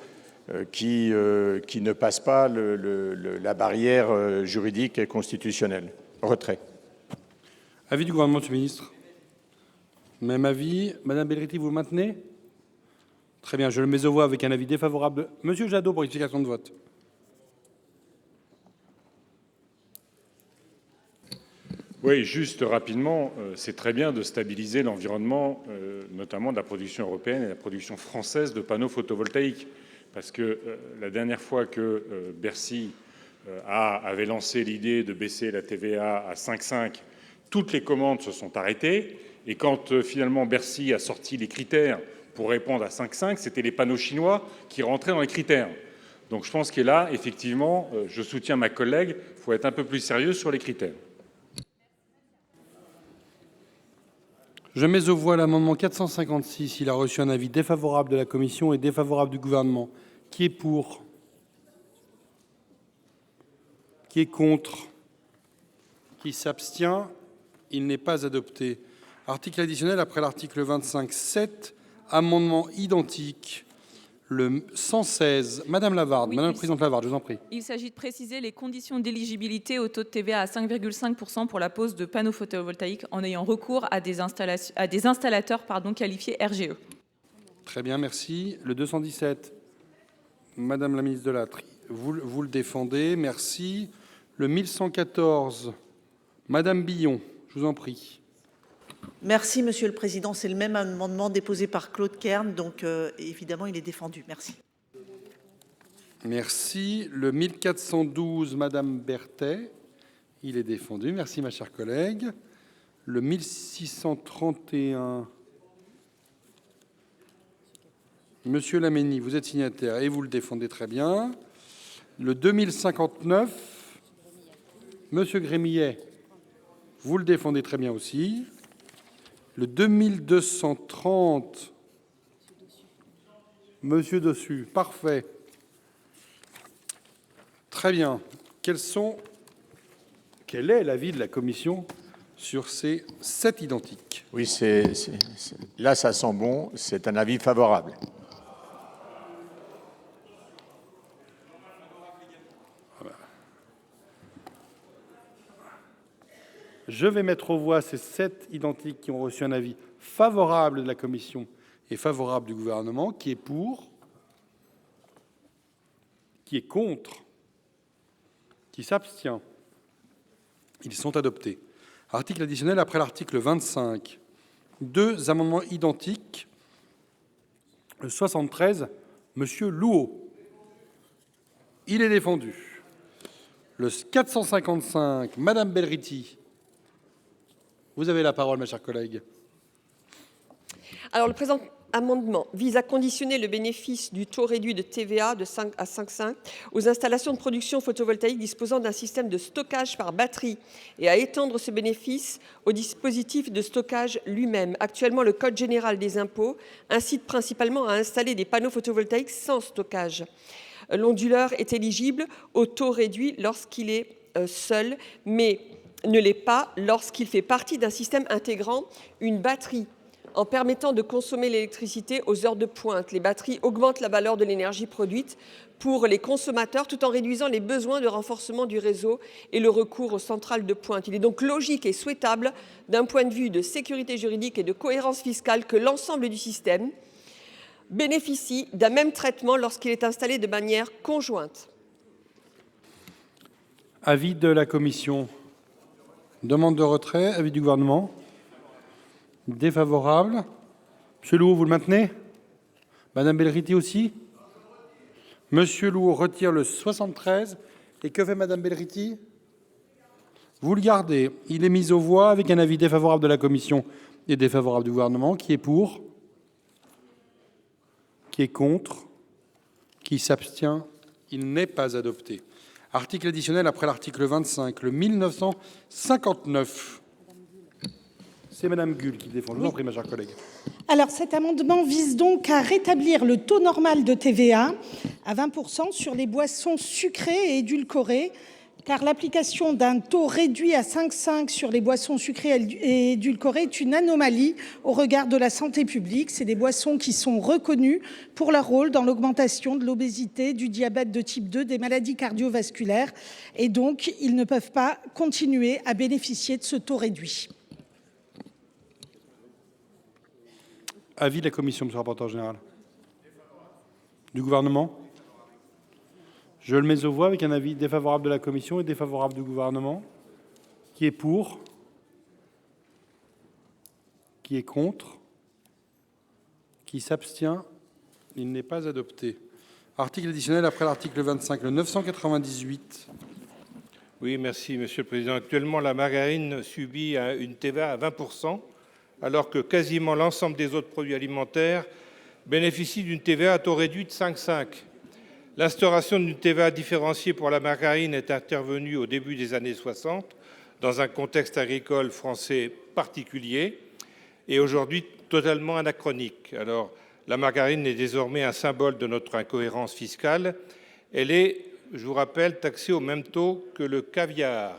qui ne passe pas la barrière juridique et constitutionnelle. Retrait. Avis du gouvernement, monsieur le ministre. Même avis. Madame Belriti, vous le maintenez? Très bien, je le mets aux voix avec un avis défavorable. Monsieur Jadot, pour explication de vote. Oui, juste rapidement, c'est très bien de stabiliser l'environnement, notamment de la production européenne et la production française de panneaux photovoltaïques. Parce que la dernière fois que Bercy avait lancé l'idée de baisser la TVA à 5,5, toutes les commandes se sont arrêtées. Et quand finalement Bercy a sorti les critères pour répondre à 5,5, c'était les panneaux chinois qui rentraient dans les critères. Donc je pense que là, effectivement, je soutiens ma collègue, il faut être un peu plus sérieux sur les critères. Je mets aux voix l'amendement 456. Il a reçu un avis défavorable de la commission et défavorable du gouvernement. Qui est pour? Qui est contre? Qui s'abstient? Il n'est pas adopté. Article additionnel après l'article 25.7. Amendement identique. Le 116. Madame Lavarde, oui, Madame la Présidente Lavarde, je vous en prie. Il s'agit de préciser les conditions d'éligibilité au taux de TVA à 5,5% pour la pose de panneaux photovoltaïques en ayant recours à des installateurs qualifiés RGE. Très bien, merci. Le 217. Madame la ministre Delattre, vous le défendez, merci. Le 1114. Madame Billon, je vous en prie. Merci, Monsieur le Président. C'est le même amendement déposé par Claude Kern, donc évidemment, il est défendu. Merci. Merci. Le 1412, Madame Berthet, il est défendu. Merci, ma chère collègue. Le 1631, Monsieur Laménie, vous êtes signataire et vous le défendez très bien. Le 2059, Monsieur Grémillet, vous le défendez très bien aussi. Le 2230, Monsieur Dossus, parfait. Très bien. Quel est l'avis de la commission sur ces 7 identiques? Oui, là, ça sent bon. C'est un avis favorable. Je vais mettre aux voix ces 7 identiques qui ont reçu un avis favorable de la commission et favorable du gouvernement. Qui est pour? Qui est contre? Qui s'abstient? Ils sont adoptés. Article additionnel après l'article 25. 2 amendements identiques. Le 73, Monsieur Louot. Il est défendu. Le 455, Madame Belriti. Vous avez la parole, ma chère collègue. Alors, le présent amendement vise à conditionner le bénéfice du taux réduit de TVA de 5 à 5,5 aux installations de production photovoltaïque disposant d'un système de stockage par batterie et à étendre ce bénéfice au dispositif de stockage lui-même. Actuellement, le Code général des impôts incite principalement à installer des panneaux photovoltaïques sans stockage. L'onduleur est éligible au taux réduit lorsqu'il est seul, mais ne l'est pas lorsqu'il fait partie d'un système intégrant une batterie. En permettant de consommer l'électricité aux heures de pointe, les batteries augmentent la valeur de l'énergie produite pour les consommateurs tout en réduisant les besoins de renforcement du réseau et le recours aux centrales de pointe. Il est donc logique et souhaitable d'un point de vue de sécurité juridique et de cohérence fiscale que l'ensemble du système bénéficie d'un même traitement lorsqu'il est installé de manière conjointe. Avis de la commission. Demande de retrait. Avis du gouvernement. Défavorable. Monsieur Louot, vous le maintenez? Madame Belriti aussi? Monsieur Louot retire le 73. Et que fait Madame Belriti? Vous le gardez. Il est mis aux voix avec un avis défavorable de la commission et défavorable du gouvernement. Qui est pour? Qui est contre? Qui s'abstient? Il n'est pas adopté. Article additionnel après l'article 25, le 1959. C'est Madame Gull qui défend. Je vous en prie, ma chère collègue. Alors, cet amendement vise donc à rétablir le taux normal de TVA à 20% sur les boissons sucrées et édulcorées, car l'application d'un taux réduit à 5,5 sur les boissons sucrées et édulcorées est une anomalie au regard de la santé publique. C'est des boissons qui sont reconnues pour leur rôle dans l'augmentation de l'obésité, du diabète de type 2, des maladies cardiovasculaires, et donc ils ne peuvent pas continuer à bénéficier de ce taux réduit. Avis de la commission, monsieur le rapporteur général. Du gouvernement? Je le mets aux voix avec un avis défavorable de la commission et défavorable du gouvernement. Qui est pour? Qui est contre? Qui s'abstient? Il n'est pas adopté. Article additionnel après l'article 25, le 998. Oui, merci, Monsieur le Président. Actuellement, la margarine subit une TVA à 20%, alors que quasiment l'ensemble des autres produits alimentaires bénéficient d'une TVA à taux réduit de 5,5. L'instauration d'une TVA différenciée pour la margarine est intervenue au début des années 60, dans un contexte agricole français particulier, et aujourd'hui totalement anachronique. Alors, la margarine est désormais un symbole de notre incohérence fiscale. Elle est, je vous rappelle, taxée au même taux que le caviar.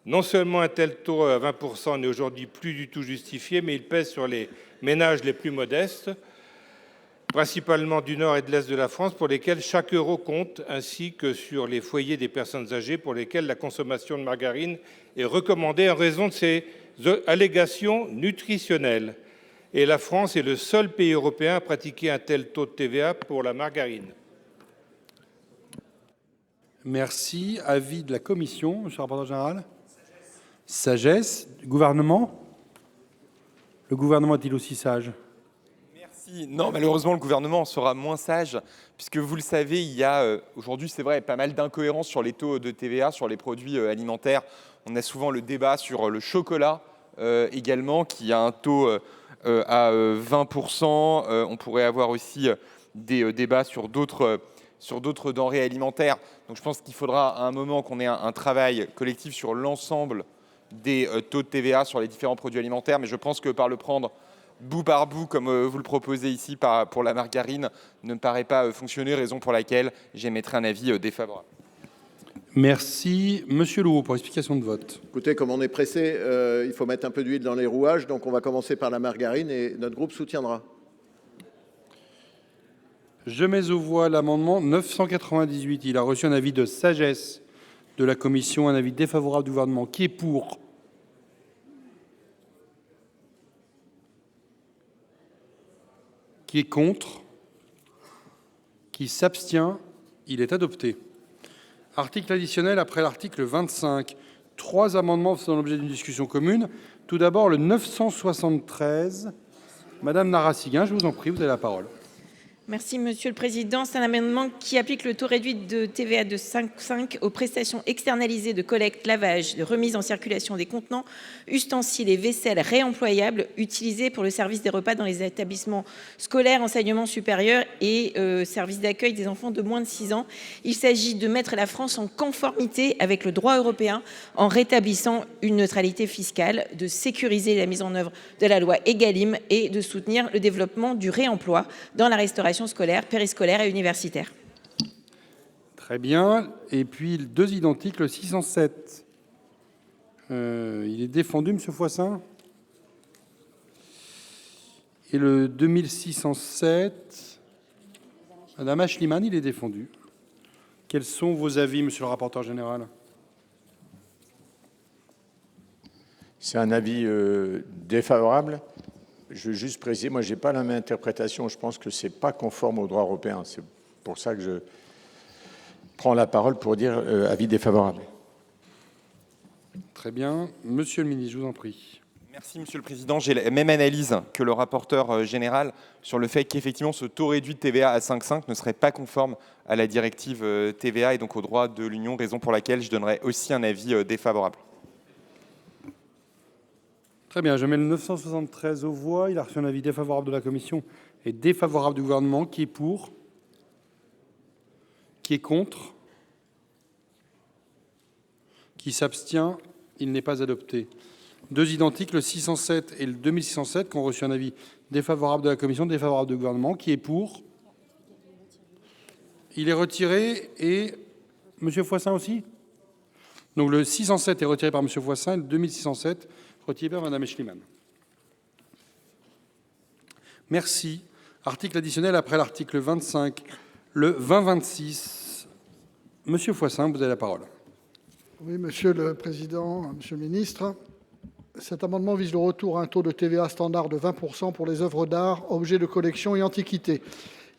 Non seulement un tel taux à 20% n'est aujourd'hui plus du tout justifié, mais il pèse sur les ménages les plus modestes, principalement du nord et de l'est de la France, pour lesquels chaque euro compte, ainsi que sur les foyers des personnes âgées, pour lesquelles la consommation de margarine est recommandée en raison de ses allégations nutritionnelles. Et la France est le seul pays européen à pratiquer un tel taux de TVA pour la margarine. Merci. Avis de la commission, monsieur le rapporteur général. Sagesse. Gouvernement? Le gouvernement est-il aussi sage? Merci. Non, malheureusement, le gouvernement sera moins sage, puisque vous le savez, il y a aujourd'hui, c'est vrai, pas mal d'incohérences sur les taux de TVA, sur les produits alimentaires. On a souvent le débat sur le chocolat également, qui a un taux à 20%. On pourrait avoir aussi des débats sur d'autres denrées alimentaires. Donc je pense qu'il faudra à un moment qu'on ait un travail collectif sur l'ensemble des taux de TVA sur les différents produits alimentaires, mais je pense que par le prendre bout par bout, comme vous le proposez ici pour la margarine, ne me paraît pas fonctionner, raison pour laquelle j'émettrai un avis défavorable. Merci. Monsieur Louot, pour explication de vote. Écoutez, comme on est pressé, il faut mettre un peu d'huile dans les rouages, donc on va commencer par la margarine et notre groupe soutiendra. Je mets aux voix l'amendement 998. Il a reçu un avis de sagesse de la commission, un avis défavorable du gouvernement. Qui est pour? Qui est contre? Qui s'abstient? Il est adopté. Article additionnel après l'article 25. 3 amendements faisant l'objet d'une discussion commune. Tout d'abord, le 973. Madame Narassiguin, je vous en prie, vous avez la parole. Merci, Monsieur le Président. C'est un amendement qui applique le taux réduit de TVA de 5,5 aux prestations externalisées de collecte, lavage, de remise en circulation des contenants, ustensiles et vaisselles réemployables utilisés pour le service des repas dans les établissements scolaires, enseignement supérieur et services d'accueil des enfants de moins de 6 ans. Il s'agit de mettre la France en conformité avec le droit européen en rétablissant une neutralité fiscale, de sécuriser la mise en œuvre de la loi Egalim et de soutenir le développement du réemploi dans la restauration scolaire, périscolaire et universitaire. Très bien. Et puis, 2 identiques, le 607. Il est défendu, Monsieur Foissin. Et le 2607, Madame Ashliman, il est défendu. Quels sont vos avis, Monsieur le rapporteur général? C'est un avis défavorable. Je veux juste préciser, moi, je n'ai pas la même interprétation. Je pense que ce n'est pas conforme au droit européen. C'est pour ça que je prends la parole pour dire avis défavorable. Très bien. Monsieur le ministre, je vous en prie. Merci, Monsieur le Président. J'ai la même analyse que le rapporteur général sur le fait qu'effectivement, ce taux réduit de TVA à 5,5 ne serait pas conforme à la directive TVA et donc au droit de l'Union, raison pour laquelle je donnerai aussi un avis défavorable. Très bien, je mets le 973 aux voix. Il a reçu un avis défavorable de la commission et défavorable du gouvernement. Qui est pour? Qui est contre? Qui s'abstient? Il n'est pas adopté. Deux identiques, le 607 et le 2607, qui ont reçu un avis défavorable de la commission, défavorable du gouvernement. Qui est pour? Il est retiré. Et M. Foissin aussi? Donc le 607 est retiré par M. Foissin et le 2607 retiré par Mme Aeschlimann. Merci. Article additionnel après l'article 25, le 2026. Monsieur Foissin, vous avez la parole. Oui, Monsieur le Président, Monsieur le Ministre, cet amendement vise le retour à un taux de TVA standard de 20% pour les œuvres d'art, objets de collection et antiquités.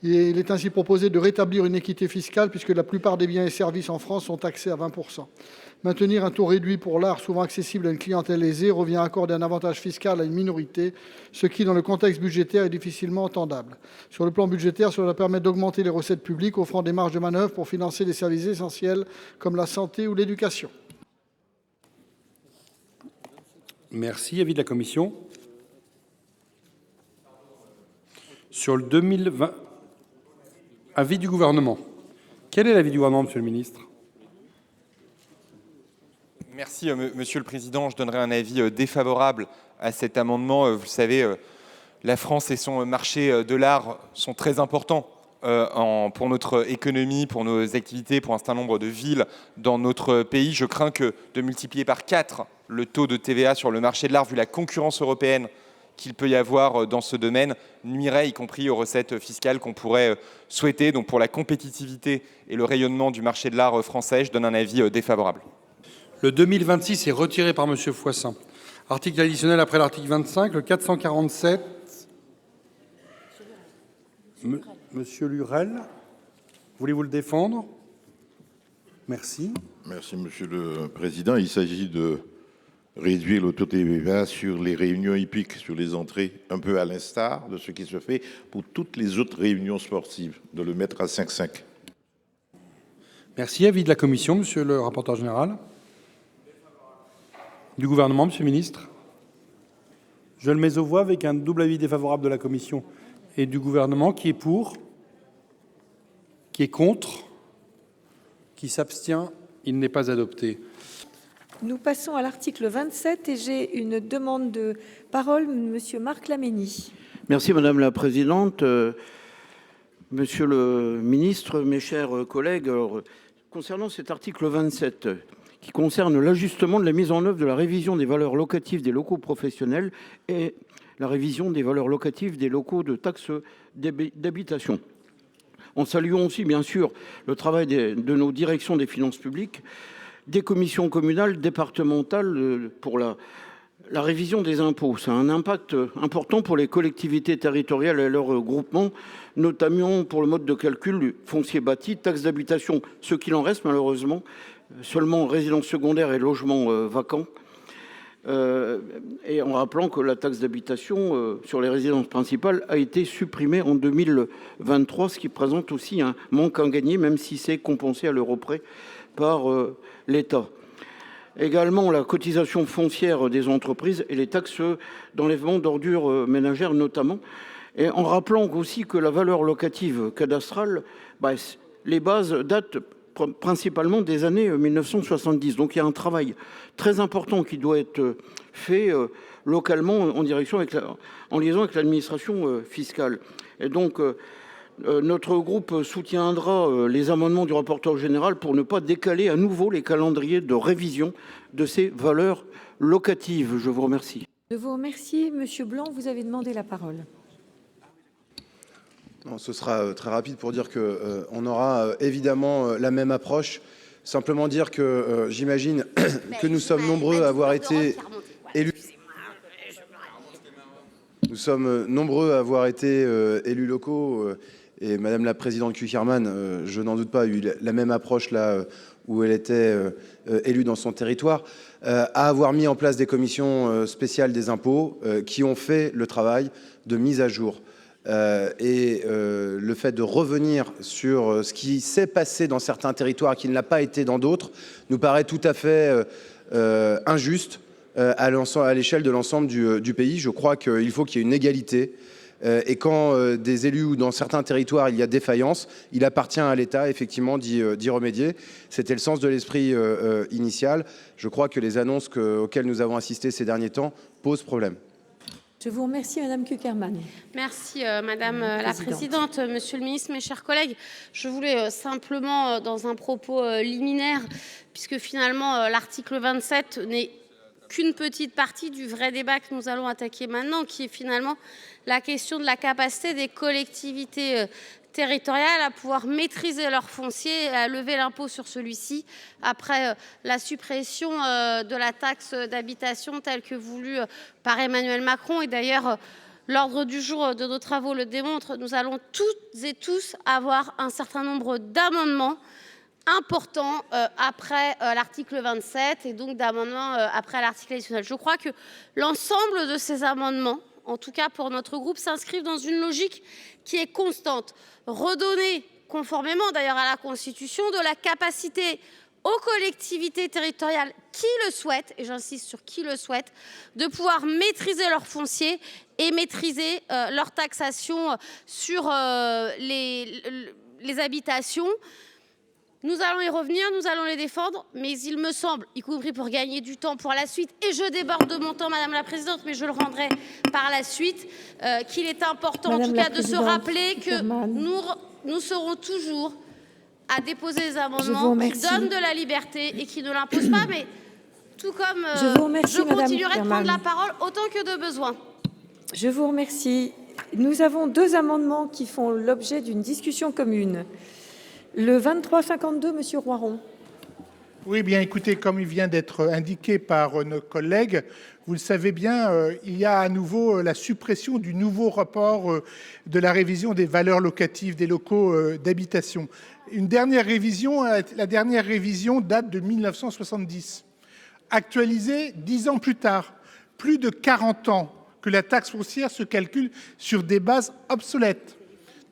Il est ainsi proposé de rétablir une équité fiscale puisque la plupart des biens et services en France sont taxés à 20%. Maintenir un taux réduit pour l'art, souvent accessible à une clientèle aisée, revient à accorder un avantage fiscal à une minorité, ce qui, dans le contexte budgétaire, est difficilement entendable. Sur le plan budgétaire, cela permet d'augmenter les recettes publiques, offrant des marges de manœuvre pour financer des services essentiels comme la santé ou l'éducation. Merci. Avis de la commission. Sur le 2020, avis du gouvernement. Quel est l'avis du gouvernement, Monsieur le ministre? Merci, Monsieur le Président. Je donnerai un avis défavorable à cet amendement. Vous le savez, la France et son marché de l'art sont très importants pour notre économie, pour nos activités, pour un certain nombre de villes dans notre pays. Je crains que de multiplier par 4 le taux de TVA sur le marché de l'art, vu la concurrence européenne qu'il peut y avoir dans ce domaine, nuirait y compris aux recettes fiscales qu'on pourrait souhaiter. Donc pour la compétitivité et le rayonnement du marché de l'art français, je donne un avis défavorable. Le 2026 est retiré par M. Foissin. Article additionnel après l'article 25, le 447. Monsieur Lurel, voulez-vous le défendre? Merci. Merci, Monsieur le Président. Il s'agit de réduire le taux TVA sur les réunions hippiques, sur les entrées, un peu à l'instar de ce qui se fait pour toutes les autres réunions sportives, de le mettre à 5,5. Merci. Avis de la commission, Monsieur le rapporteur général. Du gouvernement, Monsieur le ministre. Je le mets aux voix avec un double avis défavorable de la commission et du gouvernement. Qui est pour? Qui est contre? Qui s'abstient? Il n'est pas adopté. Nous passons à l'article 27 et j'ai une demande de parole, Monsieur Marc Laménie. Merci Madame la Présidente. Monsieur le Ministre, mes chers collègues, concernant cet article 27, qui concerne l'ajustement de la mise en œuvre de la révision des valeurs locatives des locaux professionnels et la révision des valeurs locatives des locaux de taxes d'habitation. En saluant aussi, bien sûr, le travail de nos directions des finances publiques, des commissions communales, départementales pour la révision des impôts. Ça a un impact important pour les collectivités territoriales et leurs groupements, notamment pour le mode de calcul du foncier bâti, taxe d'habitation, ce qu'il en reste malheureusement, seulement résidences secondaires et logements vacants. Et en rappelant que la taxe d'habitation sur les résidences principales a été supprimée en 2023, ce qui présente aussi un manque à gagner, même si c'est compensé à l'euro près par l'État. Également la cotisation foncière des entreprises et les taxes d'enlèvement d'ordures ménagères notamment. Et en rappelant aussi que la valeur locative cadastrale, les bases datent principalement des années 1970. Donc il y a un travail très important qui doit être fait localement en liaison avec l'administration fiscale. Et donc notre groupe soutiendra les amendements du rapporteur général pour ne pas décaler à nouveau les calendriers de révision de ces valeurs locatives. Je vous remercie. Je vous remercie. Monsieur Blanc, vous avez demandé la parole. Non, ce sera très rapide pour dire qu'on aura évidemment la même approche. Simplement dire que j'imagine que nous sommes nombreux à avoir été élus. Nous sommes nombreux à avoir été élus locaux. Et Madame la Présidente Cukierman, je n'en doute pas, a eu la même approche là où elle était élue dans son territoire, à avoir mis en place des commissions spéciales des impôts qui ont fait le travail de mise à jour. Et le fait de revenir sur ce qui s'est passé dans certains territoires et qui ne l'a pas été dans d'autres nous paraît tout à fait injuste à l'échelle de l'ensemble du pays. Je crois qu'il faut qu'il y ait une égalité Et quand des élus ou dans certains territoires, il y a défaillance, il appartient à l'État, effectivement, d'y remédier. C'était le sens de l'esprit initial. Je crois que les annonces auxquelles nous avons assisté ces derniers temps posent problème. Je vous remercie, Madame Kuckerman. Merci, Madame la Présidente. Monsieur le Ministre, mes chers collègues, je voulais simplement, dans un propos liminaire, puisque finalement l'article 27 n'est qu'une petite partie du vrai débat que nous allons attaquer maintenant, qui est finalement la question de la capacité des collectivités territoriales à pouvoir maîtriser leur foncier et à lever l'impôt sur celui-ci après la suppression de la taxe d'habitation telle que voulue par Emmanuel Macron. Et d'ailleurs, l'ordre du jour de nos travaux le démontre, nous allons toutes et tous avoir un certain nombre d'amendements importants après l'article 27 et donc d'amendements après l'article additionnel. Je crois que l'ensemble de ces amendements, en tout cas pour notre groupe, s'inscrivent dans une logique qui est constante. Redonner, conformément d'ailleurs à la Constitution, de la capacité aux collectivités territoriales qui le souhaitent, et j'insiste sur qui le souhaitent, de pouvoir maîtriser leur foncier et maîtriser leur taxation sur les habitations. Nous allons y revenir, nous allons les défendre, mais il me semble, y compris pour gagner du temps pour la suite, et je déborde de mon temps, Madame la Présidente, mais je le rendrai par la suite, qu'il est important, en tout cas, de se rappeler que nous serons toujours à déposer des amendements qui donnent de la liberté et qui ne l'imposent pas, mais tout comme je continuerai de prendre la parole autant que de besoin. Je vous remercie. Nous avons deux amendements qui font l'objet d'une discussion commune. Le 2352, Monsieur Roiron. Oui, bien écoutez, comme il vient d'être indiqué par nos collègues, vous le savez bien, il y a à nouveau la suppression du nouveau rapport de la révision des valeurs locatives des locaux d'habitation. Une dernière révision, la dernière révision date de 1970. Actualisée 10 ans plus tard, plus de 40 ans que la taxe foncière se calcule sur des bases obsolètes,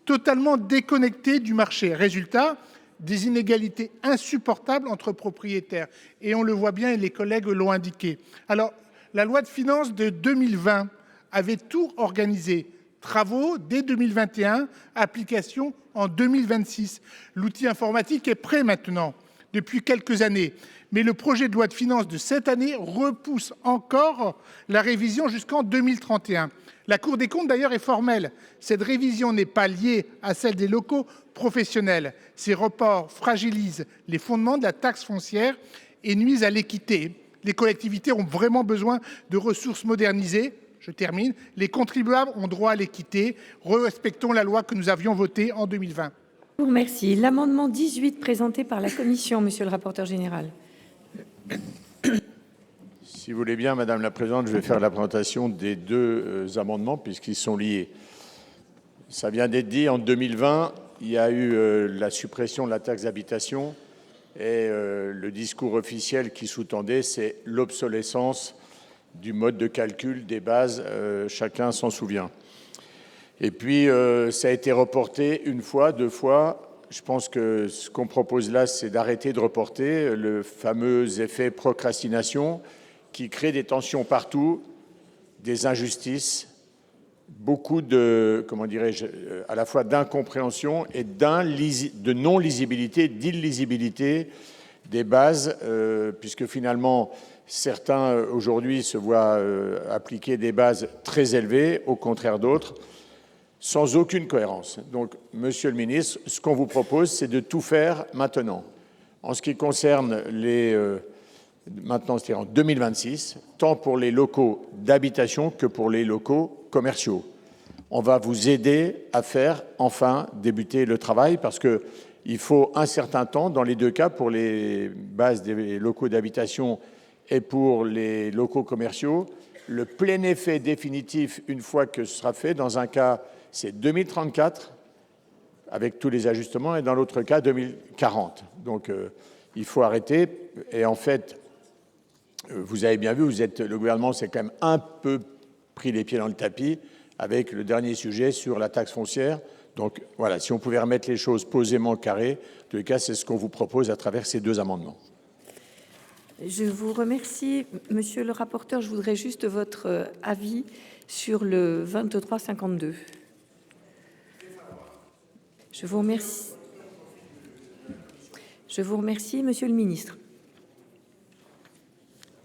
totalement déconnectées du marché. Résultat, des inégalités insupportables entre propriétaires. Et on le voit bien et les collègues l'ont indiqué. Alors, la loi de finances de 2020 avait tout organisé. Travaux dès 2021, application en 2026. L'outil informatique est prêt maintenant, depuis quelques années. Mais le projet de loi de finances de cette année repousse encore la révision jusqu'en 2031. La Cour des comptes, d'ailleurs, est formelle. Cette révision n'est pas liée à celle des locaux professionnels. Ces reports fragilisent les fondements de la taxe foncière et nuisent à l'équité. Les collectivités ont vraiment besoin de ressources modernisées. Je termine. Les contribuables ont droit à l'équité. Respectons la loi que nous avions votée en 2020. Je vous remercie. L'amendement 18 présenté par la Commission, Monsieur le rapporteur général. Si vous voulez bien, Madame la Présidente, je vais faire la présentation des deux amendements puisqu'ils sont liés. Ça vient d'être dit, en 2020, il y a eu la suppression de la taxe d'habitation et le discours officiel qui sous-tendait, c'est l'obsolescence du mode de calcul des bases, chacun s'en souvient. Et puis, ça a été reporté une fois, deux fois. Je pense que ce qu'on propose là, c'est d'arrêter de reporter le fameux effet procrastination qui crée des tensions partout, des injustices, beaucoup de, comment dirais-je, à la fois d'incompréhension et de non-lisibilité, d'illisibilité des bases, puisque finalement, certains aujourd'hui se voient appliquer des bases très élevées, au contraire d'autres, sans aucune cohérence. Donc, Monsieur le Ministre, ce qu'on vous propose, c'est de tout faire maintenant. En ce qui concerne les... maintenant, c'est en 2026, tant pour les locaux d'habitation que pour les locaux commerciaux. On va vous aider à faire enfin débuter le travail parce qu'il faut un certain temps, dans les deux cas, pour les bases des locaux d'habitation et pour les locaux commerciaux. Le plein effet définitif, une fois que ce sera fait, dans un cas, c'est 2034, avec tous les ajustements, et dans l'autre cas, 2040. Donc, il faut arrêter. Et en fait, vous avez bien vu, le gouvernement s'est quand même un peu pris les pieds dans le tapis avec le dernier sujet sur la taxe foncière. Donc voilà, si on pouvait remettre les choses posément carrées, en tous les cas, c'est ce qu'on vous propose à travers ces deux amendements. Je vous remercie. Monsieur le rapporteur, je voudrais juste votre avis sur le 2352. Je vous remercie. Je vous remercie, Monsieur le ministre.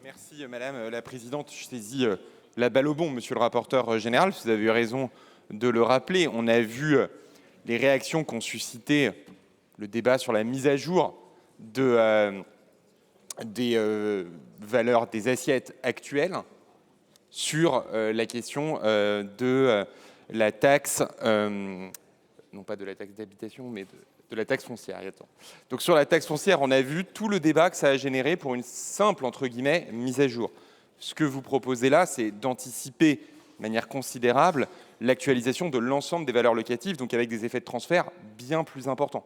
Merci Madame la Présidente. Je saisis la balle au bon, Monsieur le rapporteur général. Vous avez eu raison de le rappeler. On a vu les réactions qu'ont suscité le débat sur la mise à jour des valeurs des assiettes actuelles sur la question de la taxe, non pas de la taxe d'habitation, mais de la taxe foncière. Donc sur la taxe foncière, on a vu tout le débat que ça a généré pour une simple, entre guillemets, mise à jour. Ce que vous proposez là, c'est d'anticiper de manière considérable l'actualisation de l'ensemble des valeurs locatives, donc avec des effets de transfert bien plus importants.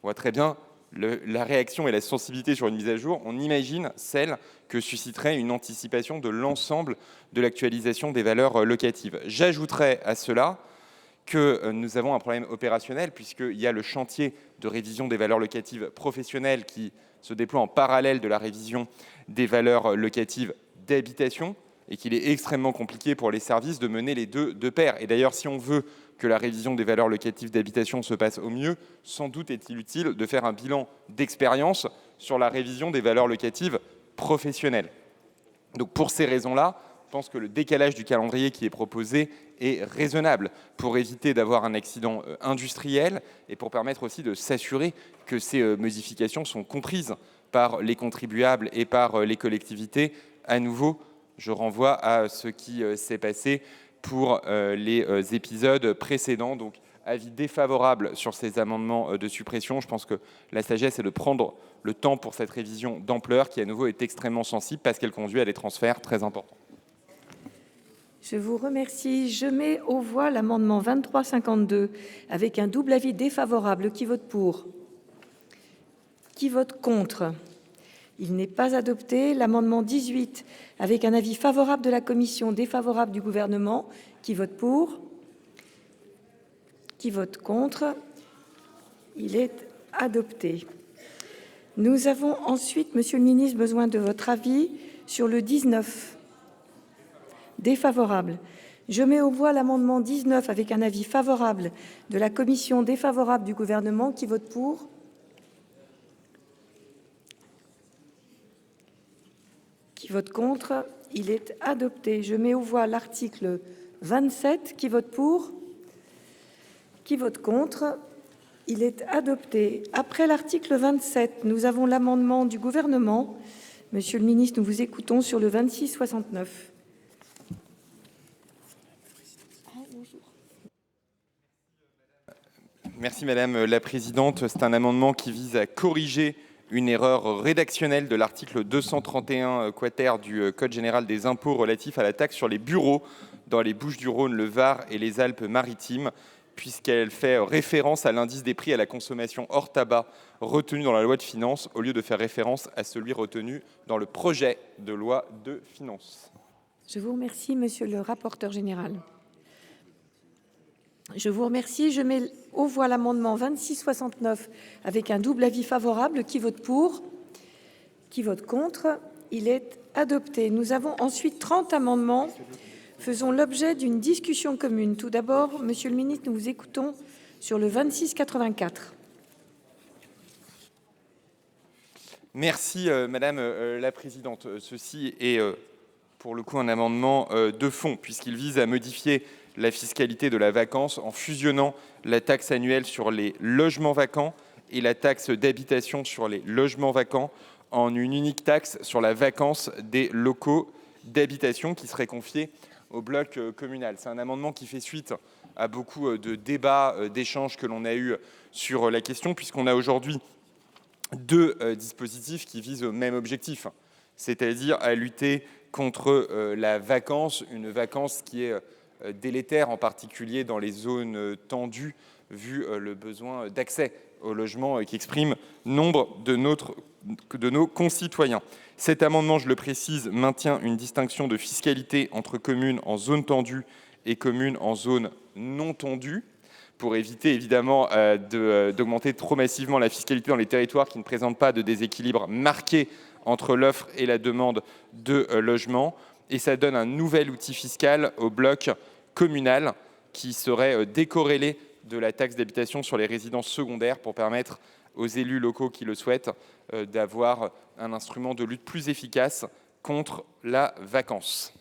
On voit très bien la réaction et la sensibilité sur une mise à jour. On imagine celle que susciterait une anticipation de l'ensemble de l'actualisation des valeurs locatives. J'ajouterais à cela que nous avons un problème opérationnel puisqu'il y a le chantier de révision des valeurs locatives professionnelles qui se déploie en parallèle de la révision des valeurs locatives d'habitation et qu'il est extrêmement compliqué pour les services de mener les deux de pair. Et d'ailleurs, si on veut que la révision des valeurs locatives d'habitation se passe au mieux, sans doute est-il utile de faire un bilan d'expérience sur la révision des valeurs locatives professionnelles. Donc pour ces raisons-là, je pense que le décalage du calendrier qui est proposé est raisonnable pour éviter d'avoir un accident industriel et pour permettre aussi de s'assurer que ces modifications sont comprises par les contribuables et par les collectivités. À nouveau, je renvoie à ce qui s'est passé pour les épisodes précédents. Donc, avis défavorable sur ces amendements de suppression. Je pense que la sagesse est de prendre le temps pour cette révision d'ampleur qui, à nouveau, est extrêmement sensible parce qu'elle conduit à des transferts très importants. Je vous remercie. Je mets aux voix l'amendement 2352 avec un double avis défavorable. Qui vote pour? Qui vote contre? Il n'est pas adopté. L'amendement 18 avec un avis favorable de la commission, défavorable du gouvernement. Qui vote pour? Qui vote contre? Il est adopté. Nous avons ensuite, Monsieur le ministre, besoin de votre avis sur le 19. Défavorable. Je mets aux voix l'amendement 19 avec un avis favorable de la commission, défavorable du gouvernement. Qui vote pour? Qui vote contre? Il est adopté. Je mets aux voix l'article 27. Qui vote pour? Qui vote contre? Il est adopté. Après l'article 27, nous avons l'amendement du gouvernement. Monsieur le ministre, nous vous écoutons sur le 2669. Merci Madame la Présidente. C'est un amendement qui vise à corriger une erreur rédactionnelle de l'article 231 quater du Code général des impôts relatif à la taxe sur les bureaux dans les Bouches-du-Rhône, le Var et les Alpes-Maritimes, puisqu'elle fait référence à l'indice des prix à la consommation hors tabac retenu dans la loi de finances au lieu de faire référence à celui retenu dans le projet de loi de finances. Je vous remercie, Monsieur le rapporteur général. Je vous remercie. Je mets aux voix l'amendement 2669 avec un double avis favorable. Qui vote pour? Qui vote contre? Il est adopté. Nous avons ensuite 30 amendements faisant l'objet d'une discussion commune. Tout d'abord, Monsieur le ministre, nous vous écoutons sur le 2684. Merci Madame la Présidente. Ceci est pour le coup un amendement de fond puisqu'il vise à modifier la fiscalité de la vacance en fusionnant la taxe annuelle sur les logements vacants et la taxe d'habitation sur les logements vacants en une unique taxe sur la vacance des locaux d'habitation qui serait confiée au bloc communal. C'est un amendement qui fait suite à beaucoup de débats, d'échanges que l'on a eus sur la question, puisqu'on a aujourd'hui deux dispositifs qui visent au même objectif, c'est-à-dire à lutter contre la vacance, une vacance qui est délétère, en particulier dans les zones tendues, vu le besoin d'accès au logement qu'expriment nombre de nos concitoyens. Cet amendement, je le précise, maintient une distinction de fiscalité entre communes en zone tendue et communes en zone non tendue, pour éviter évidemment d'augmenter trop massivement la fiscalité dans les territoires qui ne présentent pas de déséquilibre marqué entre l'offre et la demande de logement. Et ça donne un nouvel outil fiscal au bloc communal qui serait décorrélé de la taxe d'habitation sur les résidences secondaires pour permettre aux élus locaux qui le souhaitent d'avoir un instrument de lutte plus efficace contre la vacance.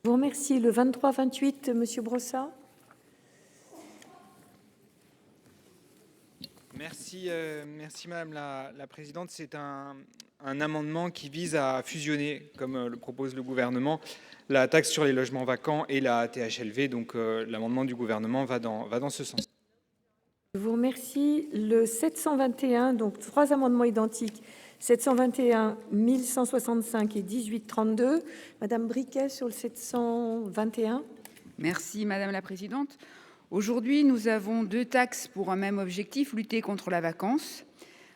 Je vous remercie. Le 23-28, Monsieur Brossat. Merci Madame la Présidente. C'est un amendement qui vise à fusionner, comme le propose le gouvernement, la taxe sur les logements vacants et la THLV. Donc l'amendement du gouvernement va dans ce sens. Je vous remercie. Le 721, donc 3 amendements identiques, 721, 1165 et 1832. Madame Briquet sur le 721. Merci Madame la Présidente. Aujourd'hui, nous avons 2 taxes pour un même objectif, lutter contre la vacance.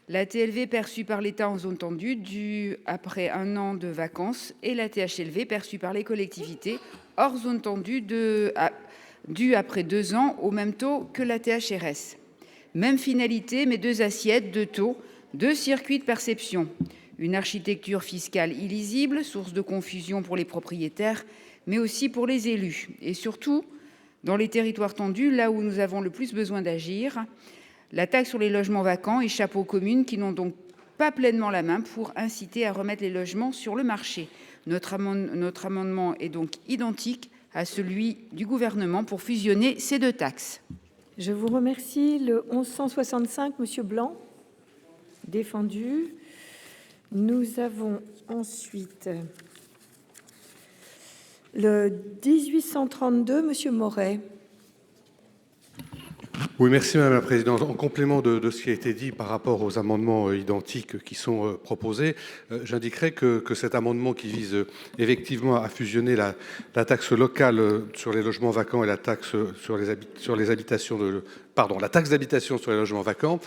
La TLV perçue par l'État en zone tendue, due après 1 an de vacances, et la THLV perçue par les collectivités hors zone tendue, due après 2 ans, au même taux que la THRS. Même finalité, mais 2 assiettes, 2 taux, 2 circuits de perception. Une architecture fiscale illisible, source de confusion pour les propriétaires, mais aussi pour les élus. Et surtout, dans les territoires tendus, là où nous avons le plus besoin d'agir, la taxe sur les logements vacants échappe aux communes qui n'ont donc pas pleinement la main pour inciter à remettre les logements sur le marché. Notre amendement est donc identique à celui du gouvernement pour fusionner ces 2 taxes. Je vous remercie. Le 1165, Monsieur Blanc, défendu. Nous avons ensuite le 1832, Monsieur Moret. Oui, merci Madame la Présidente. En complément de ce qui a été dit par rapport aux amendements identiques qui sont proposés, j'indiquerai que cet amendement qui vise effectivement à fusionner la taxe locale sur les logements vacants et la taxe sur les habitations la taxe d'habitation sur les logements vacants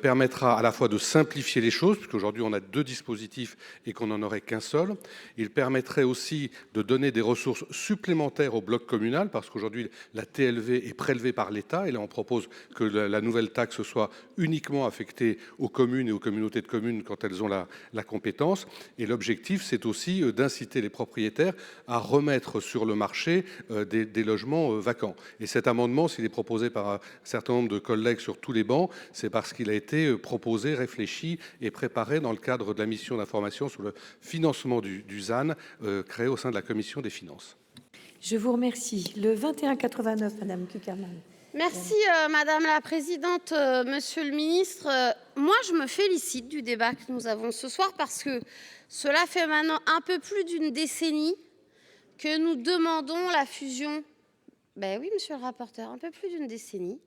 permettra à la fois de simplifier les choses, puisqu'aujourd'hui on a 2 dispositifs et qu'on n'en aurait qu'un seul. Il permettrait aussi de donner des ressources supplémentaires au bloc communal, parce qu'aujourd'hui la TLV est prélevée par l'État, et là on propose que la nouvelle taxe soit uniquement affectée aux communes et aux communautés de communes quand elles ont la compétence. Et l'objectif, c'est aussi d'inciter les propriétaires à remettre sur le marché des logements vacants. Et cet amendement, s'il est proposé par un certain nombre de collègues sur tous les bancs, c'est parce qu'il a été proposé, réfléchi et préparé dans le cadre de la mission d'information sur le financement du ZAN créé au sein de la Commission des finances. Je vous remercie. Le 2189, Madame Cukierman. Merci Madame la Présidente, Monsieur le Ministre. Moi, je me félicite du débat que nous avons ce soir parce que cela fait maintenant un peu plus d'1 décennie que nous demandons la fusion. Ben oui, Monsieur le rapporteur, un peu plus d'1 décennie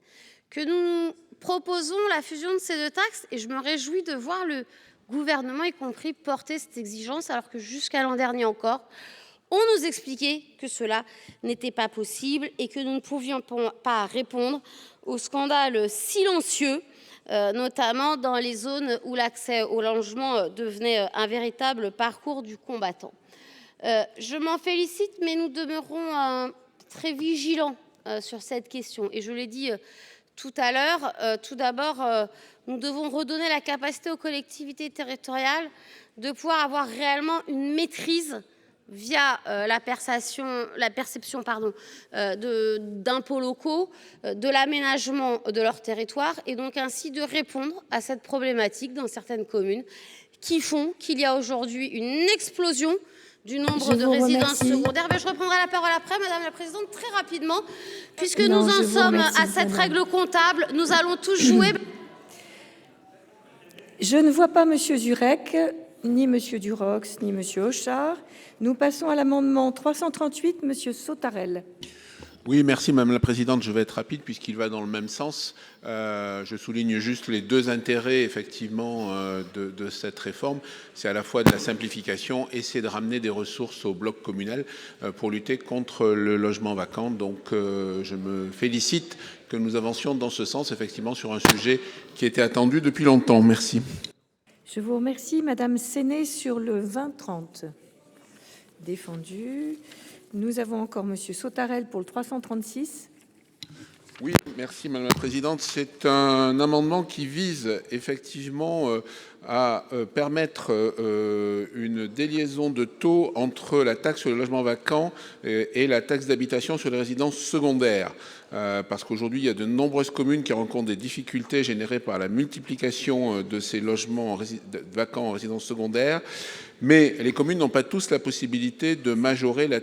que nous proposons la fusion de ces 2 taxes, et je me réjouis de voir le gouvernement, y compris, porter cette exigence, alors que jusqu'à l'an dernier encore, on nous expliquait que cela n'était pas possible et que nous ne pouvions pas répondre aux scandales silencieux, notamment dans les zones où l'accès au logement devenait un véritable parcours du combattant. Je m'en félicite, mais nous demeurons très vigilants sur cette question. Et je l'ai dit tout à l'heure, tout d'abord, nous devons redonner la capacité aux collectivités territoriales de pouvoir avoir réellement une maîtrise via la perception d'impôts locaux, de l'aménagement de leur territoire, et donc ainsi de répondre à cette problématique dans certaines communes qui font qu'il y a aujourd'hui une explosion du nombre de résidences secondaires. Mais je reprendrai la parole après, Madame la Présidente, très rapidement, puisque nous en sommes à cette règle comptable. Nous allons tous jouer. Je ne vois pas Monsieur Zurek, ni Monsieur Durox, ni Monsieur Hochart. Nous passons à l'amendement 338, Monsieur Sautarel. Oui, merci Madame la Présidente. Je vais être rapide puisqu'il va dans le même sens. Je souligne juste les 2 intérêts effectivement de cette réforme. C'est à la fois de la simplification et c'est de ramener des ressources au bloc communal pour lutter contre le logement vacant. Donc je me félicite que nous avancions dans ce sens effectivement sur un sujet qui était attendu depuis longtemps. Merci. Je vous remercie. Madame Séné sur le 2030. Défendu. Nous avons encore Monsieur Sautarel pour le 336. Oui, Merci Madame la Présidente. C'est un amendement qui vise effectivement à permettre une déliaison de taux entre la taxe sur le logement vacant et la taxe d'habitation sur les résidences secondaires. Parce qu'aujourd'hui, il y a de nombreuses communes qui rencontrent des difficultés générées par la multiplication de ces logements vacants en résidence secondaire. Mais les communes n'ont pas tous la possibilité de majorer la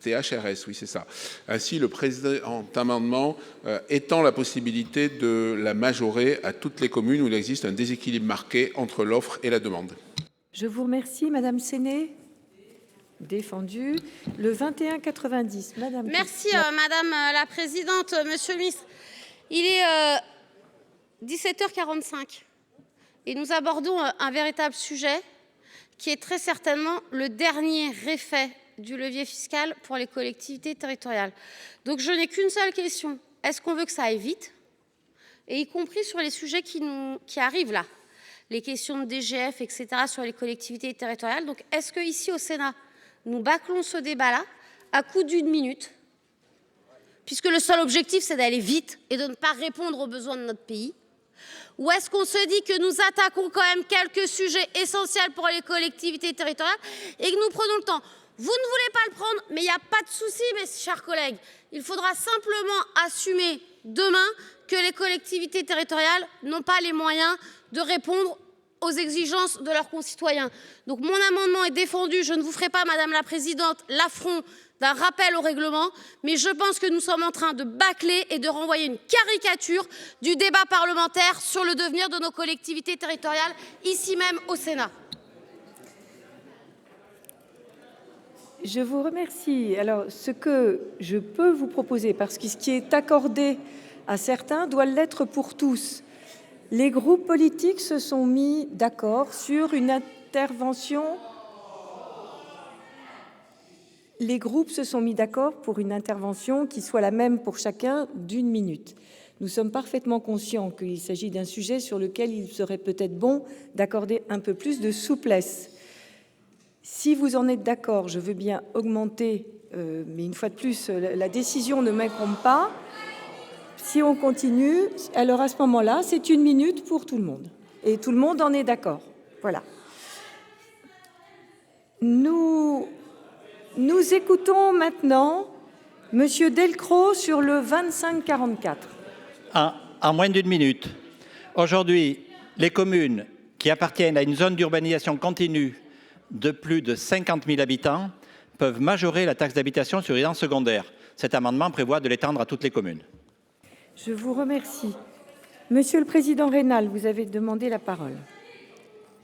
THRS, oui c'est ça. Ainsi, le précédent amendement étend la possibilité de la majorer à toutes les communes où il existe un déséquilibre marqué entre l'offre et la demande. Je vous remercie, Madame Séné. Défendu. Le 2190, Madame. Merci, Madame la Présidente. Monsieur le ministre, il est 17h45 et nous abordons un véritable sujet qui est très certainement le dernier effet du levier fiscal pour les collectivités territoriales. Donc je n'ai qu'une seule question. Est-ce qu'on veut que ça aille vite? Et y compris sur les sujets qui arrivent là, les questions de DGF, etc., sur les collectivités territoriales. Donc est-ce qu'ici au Sénat, nous bâclons ce débat-là à coup d'1 minute, puisque le seul objectif, c'est d'aller vite et de ne pas répondre aux besoins de notre pays? Ou est-ce qu'on se dit que nous attaquons quand même quelques sujets essentiels pour les collectivités territoriales et que nous prenons le temps? Vous ne voulez pas le prendre, mais il n'y a pas de souci, mes chers collègues. Il faudra simplement assumer demain que les collectivités territoriales n'ont pas les moyens de répondre aux exigences de leurs concitoyens. Donc mon amendement est défendu. Je ne vous ferai pas, Madame la Présidente, l'affront d'un rappel au règlement, mais je pense que nous sommes en train de bâcler et de renvoyer une caricature du débat parlementaire sur le devenir de nos collectivités territoriales, ici même au Sénat. Je vous remercie. Alors, ce que je peux vous proposer, parce que ce qui est accordé à certains doit l'être pour tous. Les groupes politiques se sont mis d'accord sur une intervention. Les groupes se sont mis d'accord pour une intervention qui soit la même pour chacun d'1 minute. Nous sommes parfaitement conscients qu'il s'agit d'un sujet sur lequel il serait peut-être bon d'accorder un peu plus de souplesse. Si vous en êtes d'accord, je veux bien augmenter, mais une fois de plus, la décision ne m'incombe pas. Si on continue, alors à ce moment-là, c'est 1 minute pour tout le monde. Et tout le monde en est d'accord. Voilà. Nous écoutons maintenant Monsieur Delcros sur le 2544. En moins d'1 minute. Aujourd'hui, les communes qui appartiennent à une zone d'urbanisation continue de plus de 50 000 habitants peuvent majorer la taxe d'habitation sur les résidences secondaires. Cet amendement prévoit de l'étendre à toutes les communes. Je vous remercie. Monsieur le Président Raynal, vous avez demandé la parole.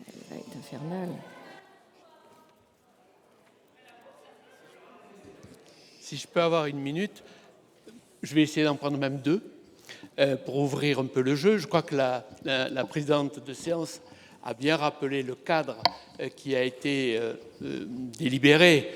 Elle va être infernale. Si je peux avoir 1 minute, je vais essayer d'en prendre même 2 pour ouvrir un peu le jeu. Je crois que la présidente de séance a bien rappelé le cadre qui a été délibéré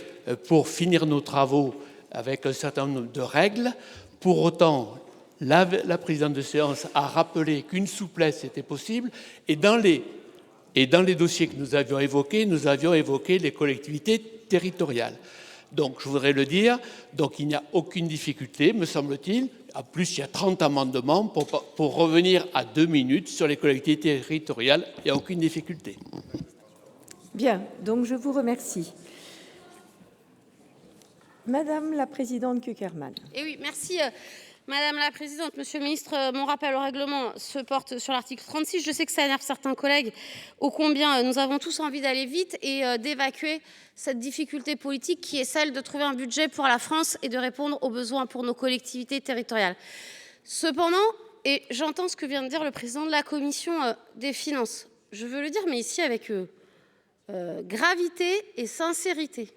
pour finir nos travaux avec un certain nombre de règles. Pour autant, la présidente de séance a rappelé qu'une souplesse était possible et dans les dossiers que nous avions évoqués les collectivités territoriales. Donc, je voudrais le dire, donc il n'y a aucune difficulté, me semble-t-il. En plus, il y a 30 amendements pour revenir à 2 minutes sur les collectivités territoriales. Il n'y a aucune difficulté. Bien, donc je vous remercie. Madame la Présidente Cukierman. Eh oui, merci. Madame la Présidente, Monsieur le Ministre, mon rappel au règlement se porte sur l'article 36. Je sais que ça énerve certains collègues, ô combien nous avons tous envie d'aller vite et d'évacuer cette difficulté politique qui est celle de trouver un budget pour la France et de répondre aux besoins pour nos collectivités territoriales. Cependant, et j'entends ce que vient de dire le président de la Commission des finances, je veux le dire, mais ici avec gravité et sincérité.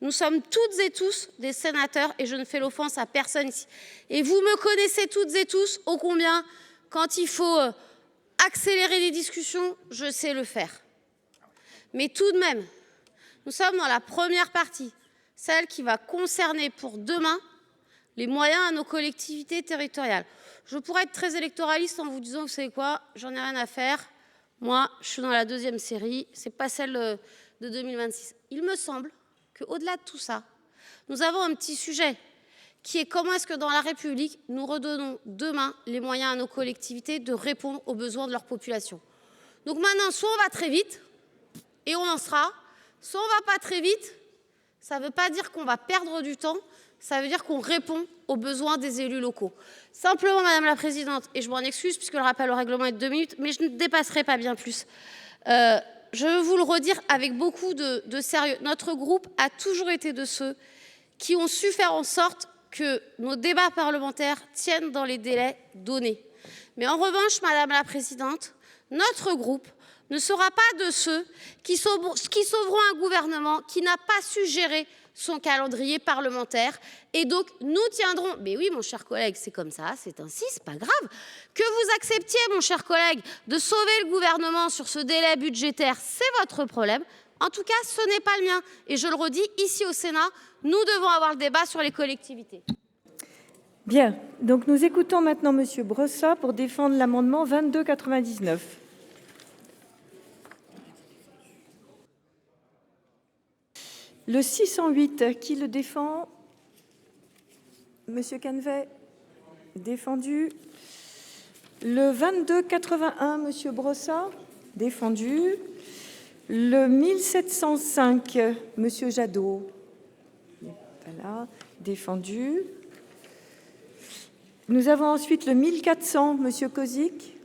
Nous sommes toutes et tous des sénateurs et je ne fais l'offense à personne ici. Et vous me connaissez toutes et tous, ô combien, quand il faut accélérer les discussions, je sais le faire. Mais tout de même, nous sommes dans la première partie, celle qui va concerner pour demain les moyens à nos collectivités territoriales. Je pourrais être très électoraliste en vous disant, vous savez quoi, j'en ai rien à faire. Moi, je suis dans la 2e série, ce n'est pas celle de 2026. Il me semble qu'au-delà de tout ça, nous avons un petit sujet qui est comment est-ce que dans la République, nous redonnons demain les moyens à nos collectivités de répondre aux besoins de leur population. Donc maintenant, soit on va très vite, et on en sera, soit on ne va pas très vite, ça ne veut pas dire qu'on va perdre du temps, ça veut dire qu'on répond aux besoins des élus locaux. Simplement, Madame la Présidente, et je m'en excuse puisque le rappel au règlement est de 2 minutes, mais je ne dépasserai pas bien plus. Je veux vous le redire avec beaucoup de sérieux. Notre groupe a toujours été de ceux qui ont su faire en sorte que nos débats parlementaires tiennent dans les délais donnés. Mais en revanche, Madame la Présidente, notre groupe ne sera pas de ceux qui sauveront un gouvernement qui n'a pas su gérer son calendrier parlementaire. Et donc, nous tiendrons... Mais oui, mon cher collègue, c'est comme ça, c'est ainsi, c'est pas grave. Que vous acceptiez, mon cher collègue, de sauver le gouvernement sur ce délai budgétaire, c'est votre problème. En tout cas, ce n'est pas le mien. Et je le redis, ici au Sénat, nous devons avoir le débat sur les collectivités. Bien. Donc, nous écoutons maintenant M. Brossat pour défendre l'amendement 2299. Le 608, qui le défend? Monsieur Canvet, défendu. Le 2281, Monsieur Brossat, défendu. Le 1705, Monsieur Jadot, voilà, défendu. Nous avons ensuite le 1400, Monsieur Kozik.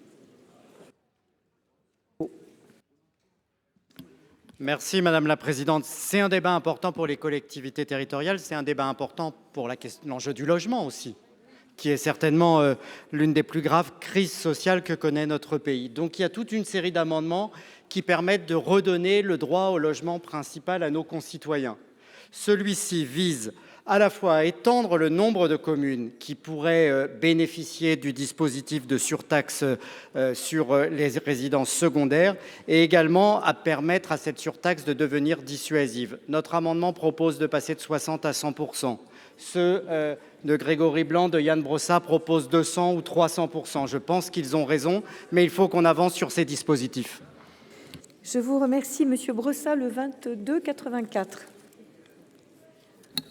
Merci Madame la Présidente. C'est un débat important pour les collectivités territoriales, c'est un débat important pour l'enjeu du logement aussi, qui est certainement l'une des plus graves crises sociales que connaît notre pays. Donc il y a toute une série d'amendements qui permettent de redonner le droit au logement principal à nos concitoyens. Celui-ci vise à la fois à étendre le nombre de communes qui pourraient bénéficier du dispositif de surtaxe sur les résidences secondaires et également à permettre à cette surtaxe de devenir dissuasive. Notre amendement propose de passer de 60 à 100%. Ceux de Grégory Blanc, de Yann Brossat proposent 200 ou 300%. Je pense qu'ils ont raison, mais il faut qu'on avance sur ces dispositifs. Je vous remercie, Monsieur Brossat, le 2284.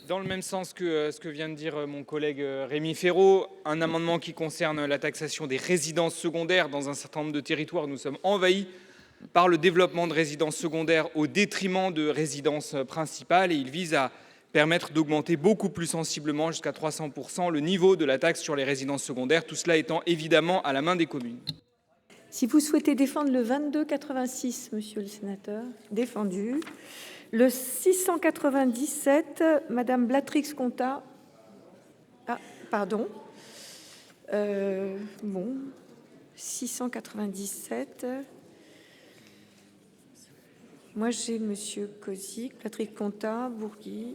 Dans le même sens que ce que vient de dire mon collègue Rémi Féraud, un amendement qui concerne la taxation des résidences secondaires. Dans un certain nombre de territoires, nous sommes envahis par le développement de résidences secondaires au détriment de résidences principales et il vise à permettre d'augmenter beaucoup plus sensiblement, jusqu'à 300%, le niveau de la taxe sur les résidences secondaires, tout cela étant évidemment à la main des communes. Si vous souhaitez défendre le 2286, Monsieur le Sénateur, défendu. Le 697, Madame Blatrix-Contat. Ah, pardon. Bon, 697. Moi, j'ai Monsieur Kozik, Blatrix-Contat, Bourgui.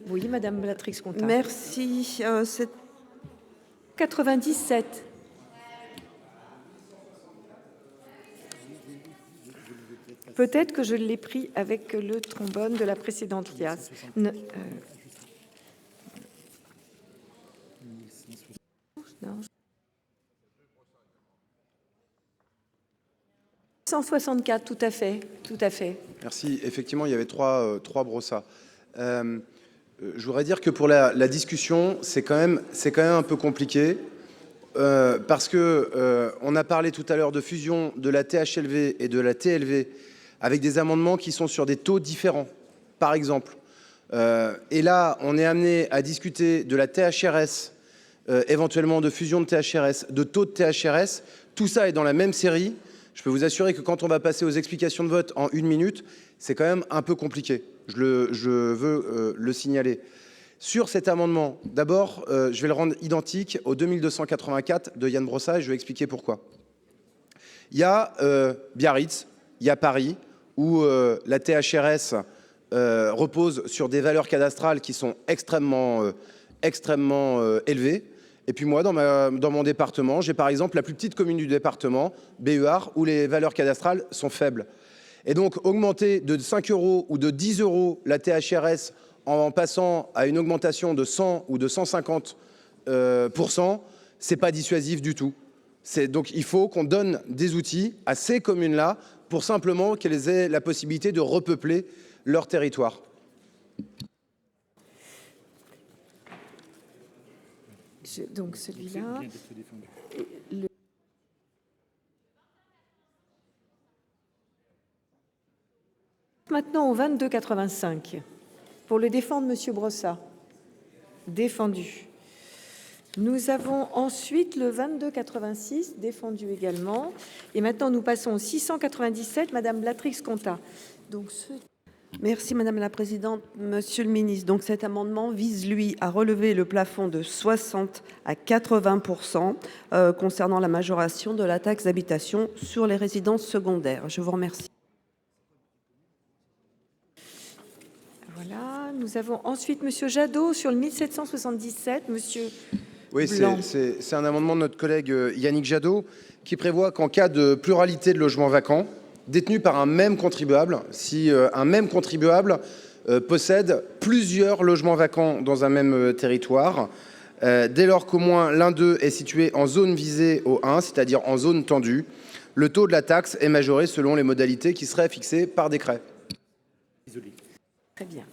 Oui, Madame Blatrix-Contat. Merci. 97. Peut-être que je l'ai pris avec le trombone de la précédente liasse. 164, tout à fait, tout à fait. Merci. Effectivement, il y avait trois brossats. Je voudrais dire que pour la discussion, c'est quand même un peu compliqué parce que on a parlé tout à l'heure de fusion de la THLV et de la TLV avec des amendements qui sont sur des taux différents, par exemple. Et là, on est amené à discuter de la THRS, éventuellement de fusion de THRS, de taux de THRS. Tout ça est dans la même série. Je peux vous assurer que quand on va passer aux explications de vote en 1 minute, c'est quand même un peu compliqué. Je veux le signaler. Sur cet amendement, d'abord, je vais le rendre identique au 2284 de Yann Brossat et je vais expliquer pourquoi. Il y a Biarritz, il y a Paris, où la THRS repose sur des valeurs cadastrales qui sont extrêmement élevées. Et puis moi, dans mon département, j'ai par exemple la plus petite commune du département, Béhuard, où les valeurs cadastrales sont faibles. Et donc, augmenter de 5 € ou de 10 € la THRS en passant à une augmentation de 100 ou de 150%, c'est pas dissuasif du tout. Donc, il faut qu'on donne des outils à ces communes-là pour simplement qu'elles aient la possibilité de repeupler leur territoire. Donc celui-là. Maintenant au 22,85. Pour le défendre, Monsieur Brossat. Défendu. Nous avons ensuite le 22,86, défendu également. Et maintenant, nous passons au 697, Madame Blatrix-Contat. Merci Madame la Présidente. Monsieur le Ministre, donc cet amendement vise, lui, à relever le plafond de 60 à 80% concernant la majoration de la taxe d'habitation sur les résidences secondaires. Je vous remercie. Voilà, nous avons ensuite Monsieur Jadot sur le 1777, Monsieur. Oui, c'est un amendement de notre collègue Yannick Jadot qui prévoit qu'en cas de pluralité de logements vacants détenus par un même contribuable, si un même contribuable possède plusieurs logements vacants dans un même territoire, dès lors qu'au moins l'un d'eux est situé en zone visée au 1, c'est-à-dire en zone tendue, le taux de la taxe est majoré selon les modalités qui seraient fixées par décret. Très bien.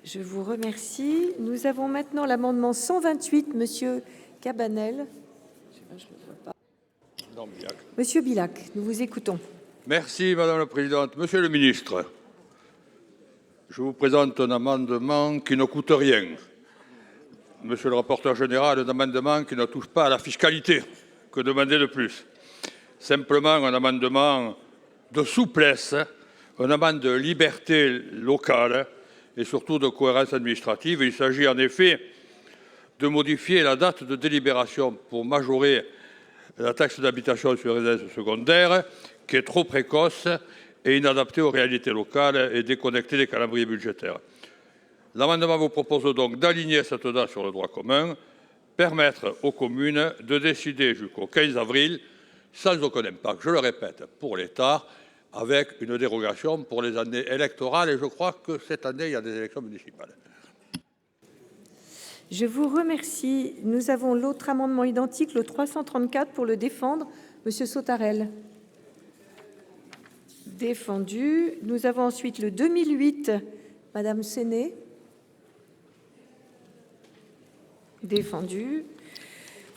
Je vous remercie. Nous avons maintenant l'amendement 128, Monsieur Cabanel. Monsieur Bilac, nous vous écoutons. Merci Madame la Présidente. Monsieur le Ministre, je vous présente un amendement qui ne coûte rien. Monsieur le rapporteur général, un amendement qui ne touche pas à la fiscalité. Que demander de plus? Simplement un amendement de souplesse, un amendement de liberté locale et surtout de cohérence administrative. Il s'agit en effet de modifier la date de délibération pour majorer la taxe d'habitation sur les résidences secondaires, qui est trop précoce et inadaptée aux réalités locales et déconnectée des calendriers budgétaires. L'amendement vous propose donc d'aligner cette date sur le droit commun, permettre aux communes de décider jusqu'au 15 avril, sans aucun impact, je le répète, pour l'État, avec une dérogation pour les années électorales. Et je crois que cette année, il y a des élections municipales. Je vous remercie. Nous avons l'autre amendement identique, le 334, pour le défendre. Monsieur Sautarel. Défendu. Nous avons ensuite le 2008, Madame Séné. Défendu.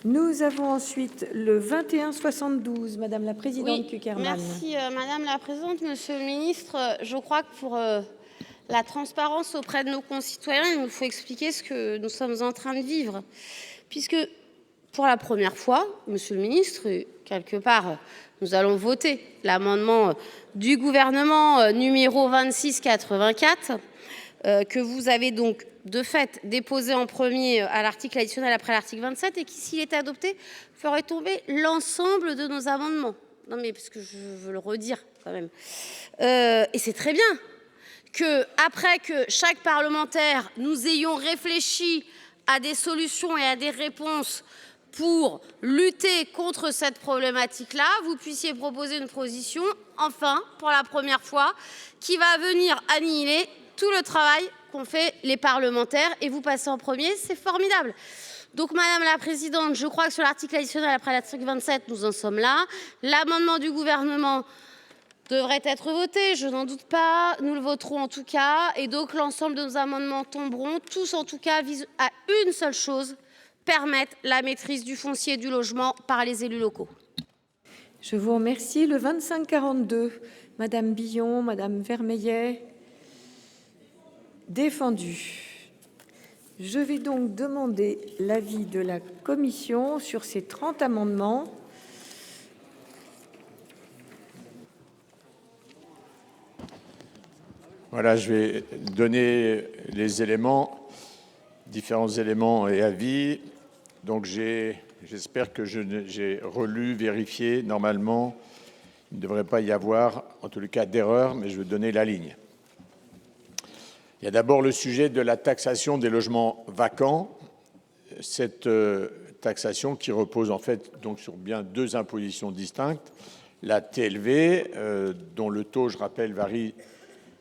Nous avons ensuite le 2172, Madame la Présidente Cukierman. Merci Madame la Présidente. Monsieur le Ministre, je crois que pour la transparence auprès de nos concitoyens, il nous faut expliquer ce que nous sommes en train de vivre. Puisque pour la première fois, Monsieur le Ministre, quelque part, nous allons voter l'amendement du gouvernement numéro 2684, que vous avez donc de fait déposé en premier à l'article additionnel après l'article 27 et qui, s'il était adopté, ferait tomber l'ensemble de nos amendements. Non mais parce que je veux le redire quand même. Et c'est très bien que, après que chaque parlementaire nous ayons réfléchi à des solutions et à des réponses pour lutter contre cette problématique-là, vous puissiez proposer une position, enfin, pour la première fois, qui va venir annihiler tout le travail qu'ont fait les parlementaires, et vous passez en premier, c'est formidable. Donc, Madame la Présidente, je crois que sur l'article additionnel après l'article 27, nous en sommes là. L'amendement du gouvernement devrait être voté, je n'en doute pas. Nous le voterons en tout cas. Et donc, l'ensemble de nos amendements tomberont. Tous, en tout cas, visent à une seule chose, permettre la maîtrise du foncier et du logement par les élus locaux. Je vous remercie. Le 2542, Madame Billon, Madame Vermeillet. Défendu. Je vais donc demander l'avis de la commission sur ces 30 amendements. Voilà, je vais donner les éléments, différents éléments et avis. Donc j'espère que j'ai relu, vérifié. Normalement, il ne devrait pas y avoir, en tout cas, d'erreur, mais je vais donner la ligne. Il y a d'abord le sujet de la taxation des logements vacants. Cette taxation qui repose en fait donc sur bien deux impositions distinctes. La TLV, dont le taux, je rappelle, varie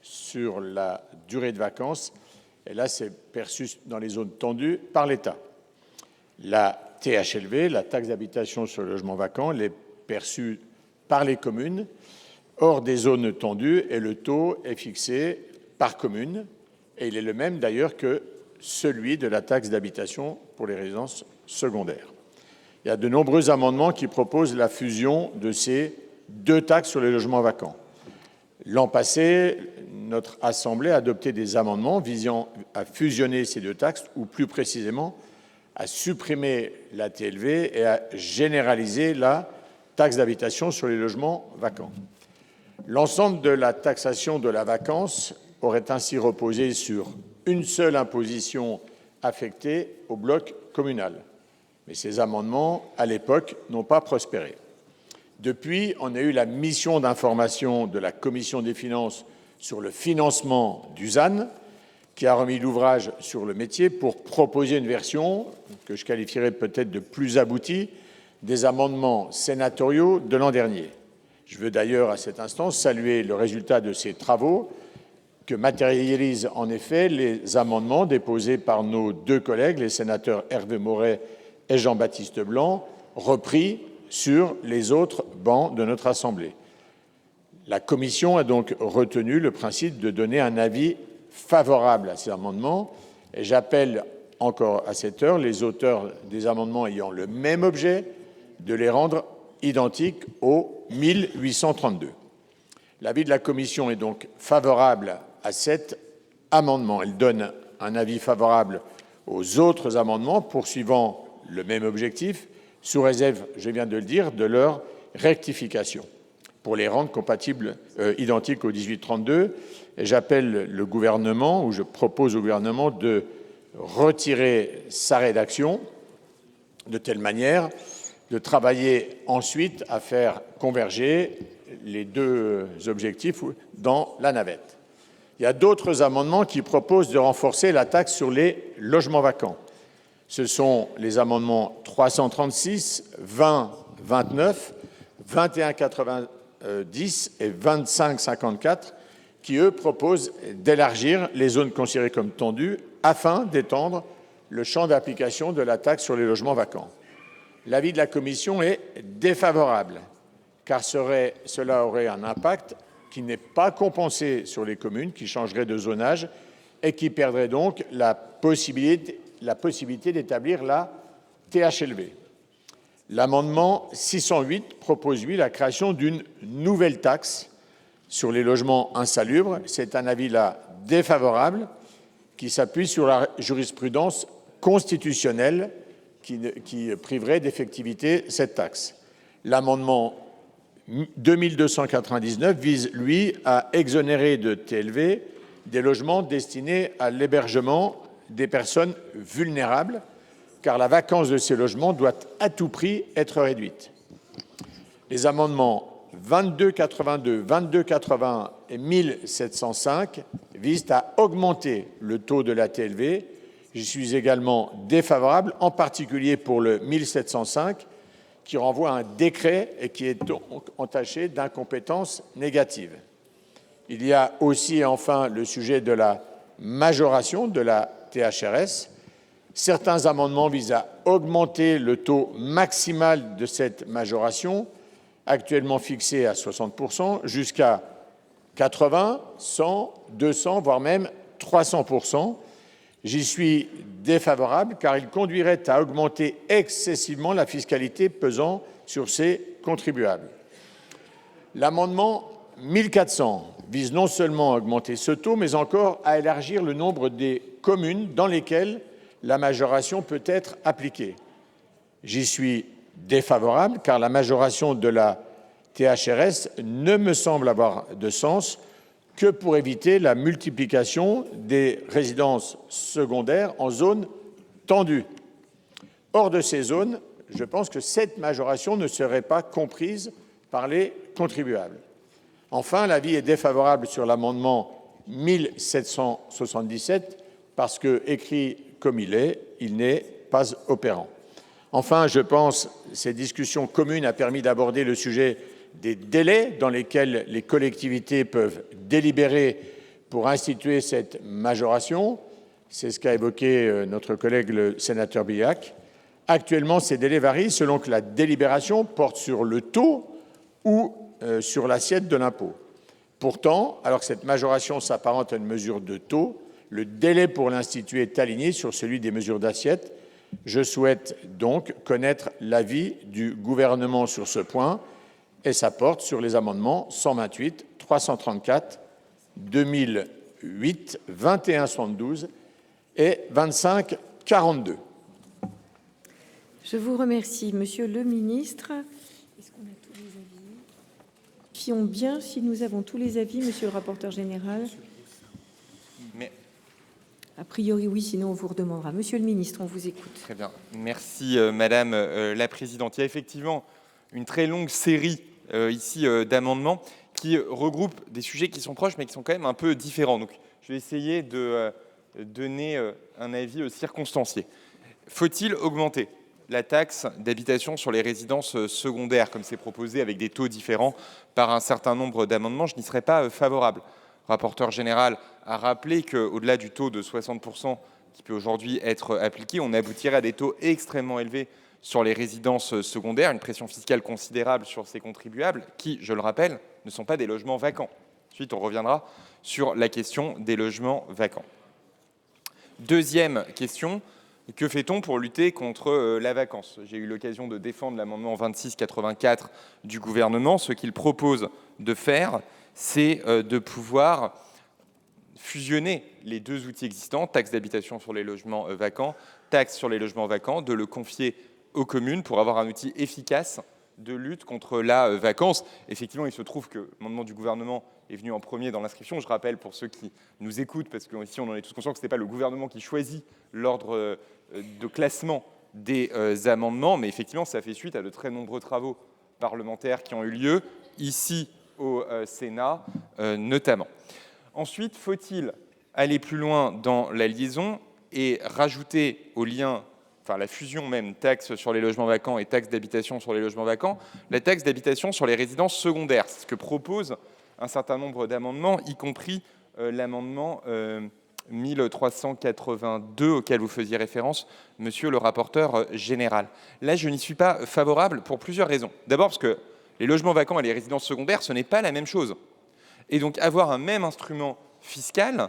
sur la durée de vacances. Et là, c'est perçu dans les zones tendues par l'État. La THLV, la taxe d'habitation sur le logement vacant, elle est perçue par les communes hors des zones tendues et le taux est fixé par commune. Et il est le même d'ailleurs que celui de la taxe d'habitation pour les résidences secondaires. Il y a de nombreux amendements qui proposent la fusion de ces deux taxes sur les logements vacants. L'an passé, notre Assemblée a adopté des amendements visant à fusionner ces deux taxes, ou plus précisément à supprimer la TLV et à généraliser la taxe d'habitation sur les logements vacants. L'ensemble de la taxation de la vacance aurait ainsi reposé sur une seule imposition affectée au bloc communal. Mais ces amendements, à l'époque, n'ont pas prospéré. Depuis, on a eu la mission d'information de la Commission des finances sur le financement du ZAN, qui a remis l'ouvrage sur le métier pour proposer une version que je qualifierais peut-être de plus aboutie des amendements sénatoriaux de l'an dernier. Je veux d'ailleurs à cet instant saluer le résultat de ces travaux que matérialisent en effet les amendements déposés par nos deux collègues, les sénateurs Hervé Maurey et Jean-Baptiste Blanc, repris sur les autres bancs de notre Assemblée. La Commission a donc retenu le principe de donner un avis favorable à ces amendements et j'appelle encore à cette heure les auteurs des amendements ayant le même objet de les rendre identiques au 1832. L'avis de la Commission est donc favorable à cet amendement. Elle donne un avis favorable aux autres amendements poursuivant le même objectif, sous réserve, je viens de le dire, de leur rectification, pour les rendre compatibles, identiques au 1832. Et j'appelle le gouvernement, ou je propose au gouvernement de retirer sa rédaction de telle manière de travailler ensuite à faire converger les deux objectifs dans la navette. Il y a d'autres amendements qui proposent de renforcer la taxe sur les logements vacants. Ce sont les amendements 336, 20, 29, 21, 90 et 25, 54 qui, eux, proposent d'élargir les zones considérées comme tendues afin d'étendre le champ d'application de la taxe sur les logements vacants. L'avis de la Commission est défavorable, car cela aurait un impact qui n'est pas compensé sur les communes, qui changeraient de zonage et qui perdraient donc la possibilité d'établir la THLV. L'amendement 608 propose, lui, la création d'une nouvelle taxe sur les logements insalubres. C'est un avis là défavorable qui s'appuie sur la jurisprudence constitutionnelle qui priverait d'effectivité cette taxe. L'amendement 2299 vise, lui, à exonérer de TLV des logements destinés à l'hébergement des personnes vulnérables, car la vacance de ces logements doit à tout prix être réduite. Les amendements 2282, 2281 et 1705 visent à augmenter le taux de la TLV. J'y suis également défavorable, en particulier pour le 1705, qui renvoie à un décret et qui est donc entaché d'incompétence négative. Il y a aussi, enfin, le sujet de la majoration de la THRS. Certains amendements visent à augmenter le taux maximal de cette majoration, actuellement fixé à 60%, jusqu'à 80, 100, 200, voire même 300%. J'y suis défavorable car il conduirait à augmenter excessivement la fiscalité pesant sur ces contribuables. L'amendement 1400 vise non seulement à augmenter ce taux, mais encore à élargir le nombre des communes dans lesquelles la majoration peut être appliquée. J'y suis défavorable car la majoration de la THRS ne me semble avoir de sens que pour éviter la multiplication des résidences secondaires en zones tendues. Hors de ces zones, je pense que cette majoration ne serait pas comprise par les contribuables. Enfin, l'avis est défavorable sur l'amendement 1777 parce que, écrit comme il n'est pas opérant. Enfin, je pense que cette discussion commune a permis d'aborder le sujet des délais dans lesquels les collectivités peuvent délibérer pour instituer cette majoration. C'est ce qu'a évoqué notre collègue le sénateur Billac. Actuellement, ces délais varient selon que la délibération porte sur le taux ou sur l'assiette de l'impôt. Pourtant, alors que cette majoration s'apparente à une mesure de taux, Le délai pour l'instituer est aligné sur celui des mesures d'assiette. Je souhaite donc connaître l'avis du gouvernement sur ce point et ça porte sur les amendements 128, 334, 2008, 2172 et 2542. Je vous remercie, Monsieur le ministre. Est-ce qu'on a tous les avis? Fions bien si nous avons tous les avis, Monsieur le rapporteur général. Mais... A priori, oui, sinon on vous redemandera. Monsieur le ministre, on vous écoute. Très bien. Merci, Madame la Présidente. Il y a effectivement une très longue série ici d'amendements qui regroupent des sujets qui sont proches, mais qui sont quand même un peu différents. Donc, je vais essayer de donner un avis circonstancié. Faut-il augmenter la taxe d'habitation sur les résidences secondaires, comme c'est proposé avec des taux différents par un certain nombre d'amendements? Je n'y serais pas favorable. Le rapporteur général a rappelé qu'au-delà du taux de 60% qui peut aujourd'hui être appliqué, on aboutirait à des taux extrêmement élevés sur les résidences secondaires, une pression fiscale considérable sur ces contribuables qui, je le rappelle, ne sont pas des logements vacants. Ensuite, on reviendra sur la question des logements vacants. Deuxième question, que fait-on pour lutter contre la vacance? J'ai eu l'occasion de défendre l'amendement 2684 du gouvernement. Ce qu'il propose de faire, c'est de pouvoir fusionner les deux outils existants, taxe d'habitation sur les logements vacants, taxe sur les logements vacants, de le confier aux communes pour avoir un outil efficace de lutte contre la vacance. Effectivement, il se trouve que l'amendement du gouvernement est venu en premier dans l'inscription. Je rappelle pour ceux qui nous écoutent, parce qu'ici on en est tous conscients que ce n'est pas le gouvernement qui choisit l'ordre de classement des amendements, mais effectivement ça fait suite à de très nombreux travaux parlementaires qui ont eu lieu, ici au Sénat notamment. Ensuite, faut-il aller plus loin dans la liaison et rajouter au lien, enfin la fusion même, taxe sur les logements vacants et taxe d'habitation sur les logements vacants, la taxe d'habitation sur les résidences secondaires? C'est ce que propose un certain nombre d'amendements, y compris l'amendement 1382 auquel vous faisiez référence, monsieur le rapporteur général. Là, je n'y suis pas favorable pour plusieurs raisons. D'abord parce que les logements vacants et les résidences secondaires, ce n'est pas la même chose. Et donc, avoir un même instrument fiscal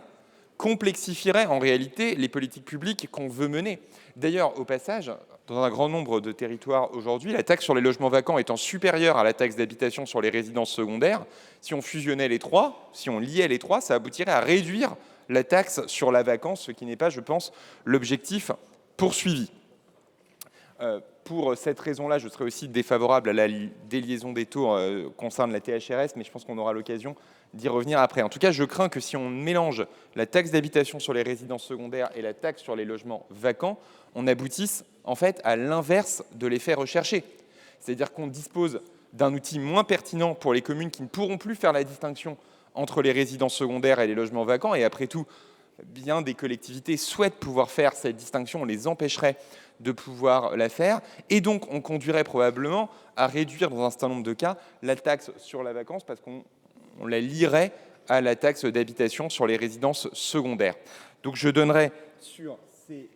complexifierait en réalité les politiques publiques qu'on veut mener. D'ailleurs, au passage, dans un grand nombre de territoires aujourd'hui, la taxe sur les logements vacants étant supérieure à la taxe d'habitation sur les résidences secondaires, si on fusionnait les trois, si on liait les trois, ça aboutirait à réduire la taxe sur la vacance, ce qui n'est pas, je pense, l'objectif poursuivi. Pour cette raison-là, je serais aussi défavorable à la déliaison des taux concernant la THRS, mais je pense qu'on aura l'occasion d'y revenir après. En tout cas, je crains que si on mélange la taxe d'habitation sur les résidences secondaires et la taxe sur les logements vacants, on aboutisse en fait à l'inverse de l'effet recherché. C'est-à-dire qu'on dispose d'un outil moins pertinent pour les communes qui ne pourront plus faire la distinction entre les résidences secondaires et les logements vacants. Et après tout, bien des collectivités souhaitent pouvoir faire cette distinction, on les empêcherait de pouvoir la faire. Et donc, on conduirait probablement à réduire dans un certain nombre de cas la taxe sur la vacance parce qu'on la lierait à la taxe d'habitation sur les résidences secondaires. Donc, je donnerai sur ces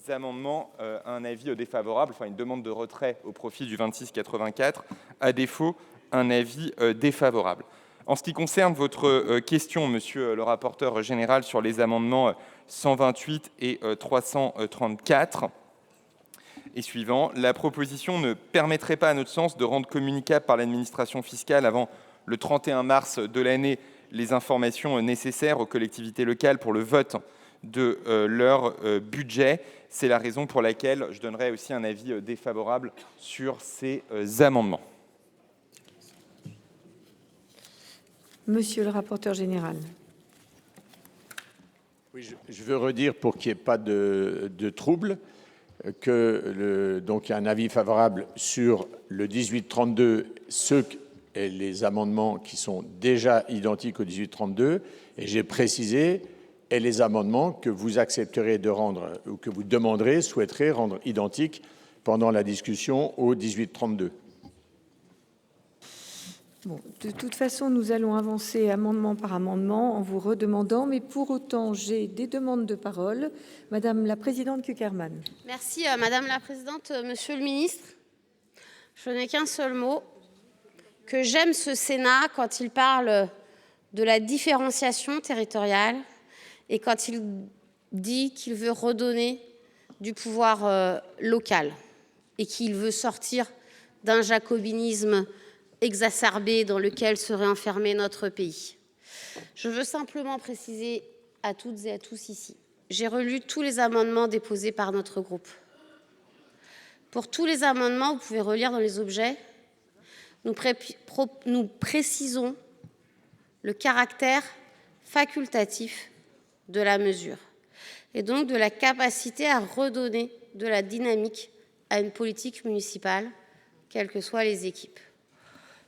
amendements un avis défavorable, enfin une demande de retrait au profit du 2684, à défaut, un avis défavorable. En ce qui concerne votre question, monsieur le rapporteur général, sur les amendements 128 et 334 et suivants, la proposition ne permettrait pas, à notre sens, de rendre communicables par l'administration fiscale avant le 31 mars de l'année les informations nécessaires aux collectivités locales pour le vote de leur budget. C'est la raison pour laquelle je donnerai aussi un avis défavorable sur ces amendements. Monsieur le rapporteur général. Oui, je veux redire, pour qu'il n'y ait pas de trouble, donc il y a un avis favorable sur le 1832, et les amendements qui sont déjà identiques au 1832, et j'ai précisé, et les amendements que vous accepterez de rendre, ou que vous demanderez, souhaiterez rendre identiques pendant la discussion au 1832. Bon, de toute façon, nous allons avancer amendement par amendement en vous redemandant, mais pour autant, j'ai des demandes de parole. Madame la présidente Cukierman. Merci, Madame la présidente. Monsieur le ministre, je n'ai qu'un seul mot, que j'aime ce Sénat quand il parle de la différenciation territoriale et quand il dit qu'il veut redonner du pouvoir local et qu'il veut sortir d'un jacobinisme exacerbé dans lequel serait enfermé notre pays. Je veux simplement préciser à toutes et à tous ici, j'ai relu tous les amendements déposés par notre groupe. Pour tous les amendements, vous pouvez relire dans les objets, nous précisons le caractère facultatif de la mesure et donc de la capacité à redonner de la dynamique à une politique municipale, quelles que soient les équipes.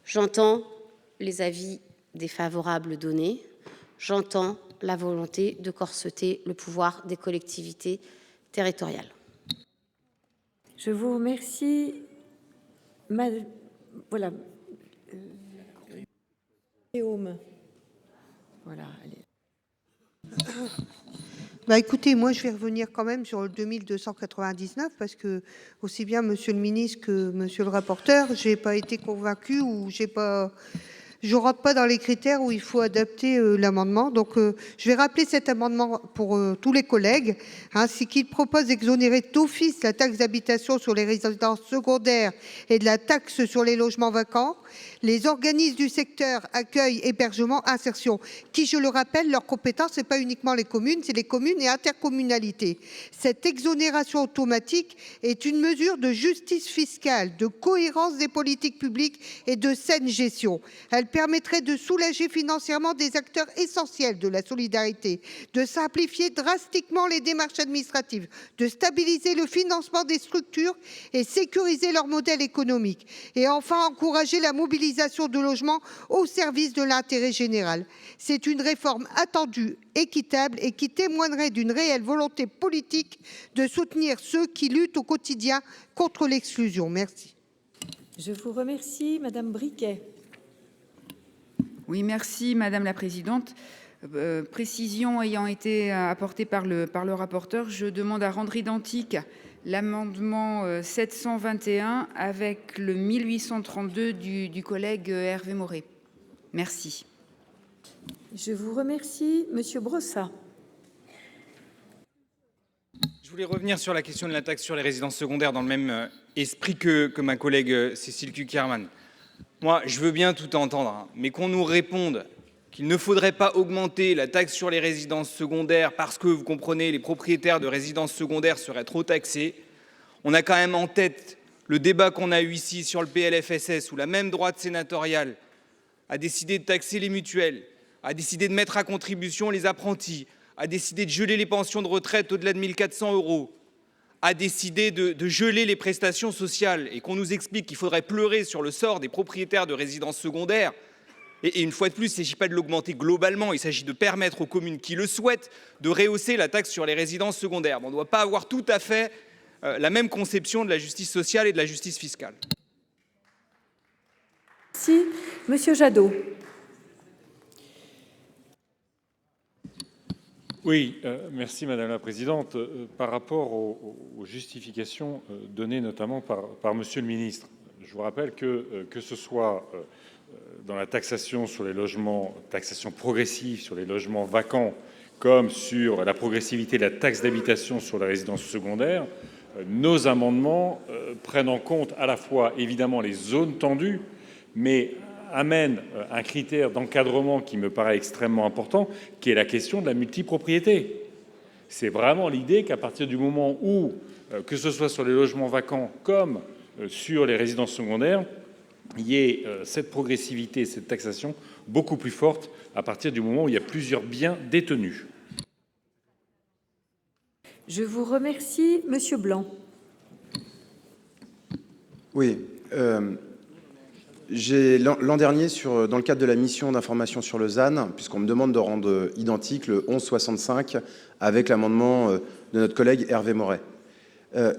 J'entends les avis défavorables donnés, j'entends la volonté de corseter le pouvoir des collectivités territoriales. Je vous remercie. Voilà. Voilà, allez. Bah écoutez, moi je vais revenir quand même sur le 2299 parce que aussi bien Monsieur le ministre que Monsieur le rapporteur, j'ai pas été convaincu ou je rentre pas dans les critères où il faut adapter l'amendement. Donc je vais rappeler cet amendement pour tous les collègues, ainsi qu'il propose d'exonérer d'office la taxe d'habitation sur les résidences secondaires et de la taxe sur les logements vacants les organismes du secteur accueil, hébergement, insertion, qui, je le rappelle, leur compétence, ce n'est pas uniquement les communes, c'est les communes et intercommunalités. Cette exonération automatique est une mesure de justice fiscale, de cohérence des politiques publiques et de saine gestion. Elle permettrait de soulager financièrement des acteurs essentiels de la solidarité, de simplifier drastiquement les démarches administratives, de stabiliser le financement des structures et sécuriser leur modèle économique. Et enfin, encourager la mobilisation de logements au service de l'intérêt général. C'est une réforme attendue, équitable et qui témoignerait d'une réelle volonté politique de soutenir ceux qui luttent au quotidien contre l'exclusion. Merci. Je vous remercie, Madame Briquet. Oui, merci Madame la Présidente. Précision ayant été apportée par le rapporteur, je demande à rendre identique l'amendement 721 avec le 1832 du collègue Hervé Maurey. Merci. Je vous remercie. Monsieur Brossat. Je voulais revenir sur la question de la taxe sur les résidences secondaires dans le même esprit que ma collègue Cécile Cukierman. Moi, je veux bien tout entendre, hein, mais qu'on nous réponde qu'il ne faudrait pas augmenter la taxe sur les résidences secondaires parce que, vous comprenez, les propriétaires de résidences secondaires seraient trop taxés. On a quand même en tête le débat qu'on a eu ici sur le PLFSS, où la même droite sénatoriale a décidé de taxer les mutuelles, a décidé de mettre à contribution les apprentis, a décidé de geler les pensions de retraite au-delà de 1 400 €, a décidé de geler les prestations sociales et qu'on nous explique qu'il faudrait pleurer sur le sort des propriétaires de résidences secondaires. Et une fois de plus, il ne s'agit pas de l'augmenter globalement, il s'agit de permettre aux communes qui le souhaitent de rehausser la taxe sur les résidences secondaires. On ne doit pas avoir tout à fait la même conception de la justice sociale et de la justice fiscale. Merci. Monsieur Jadot. Oui, merci Madame la Présidente. Par rapport aux justifications données notamment par Monsieur le Ministre, je vous rappelle que ce soit dans la taxation sur les logements, taxation progressive sur les logements vacants, comme sur la progressivité de la taxe d'habitation sur les résidences secondaires, nos amendements prennent en compte à la fois évidemment les zones tendues, mais amènent un critère d'encadrement qui me paraît extrêmement important, qui est la question de la multipropriété. C'est vraiment l'idée qu'à partir du moment où, que ce soit sur les logements vacants comme sur les résidences secondaires, il y ait cette progressivité, cette taxation beaucoup plus forte à partir du moment où il y a plusieurs biens détenus. Je vous remercie. Monsieur Blanc. Oui. L'an dernier, dans le cadre de la mission d'information sur le ZAN, puisqu'on me demande de rendre identique le 1165 avec l'amendement de notre collègue Hervé Maurey,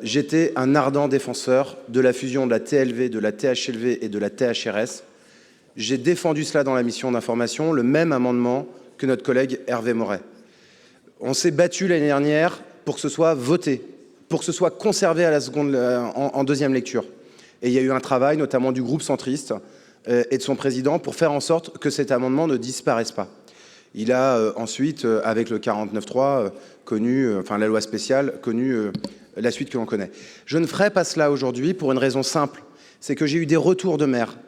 j'étais un ardent défenseur de la fusion de la TLV, de la THLV et de la THRS. J'ai défendu cela dans la mission d'information, le même amendement que notre collègue Hervé Maurey. On s'est battu l'année dernière pour que ce soit voté, pour que ce soit conservé à la seconde, en deuxième lecture. Et il y a eu un travail, notamment du groupe centriste et de son président, pour faire en sorte que cet amendement ne disparaisse pas. Il a ensuite, avec le 49.3, connu, enfin la loi spéciale, connu la suite que l'on connaît. Je ne ferai pas cela aujourd'hui pour une raison simple, c'est que j'ai eu des retours de maires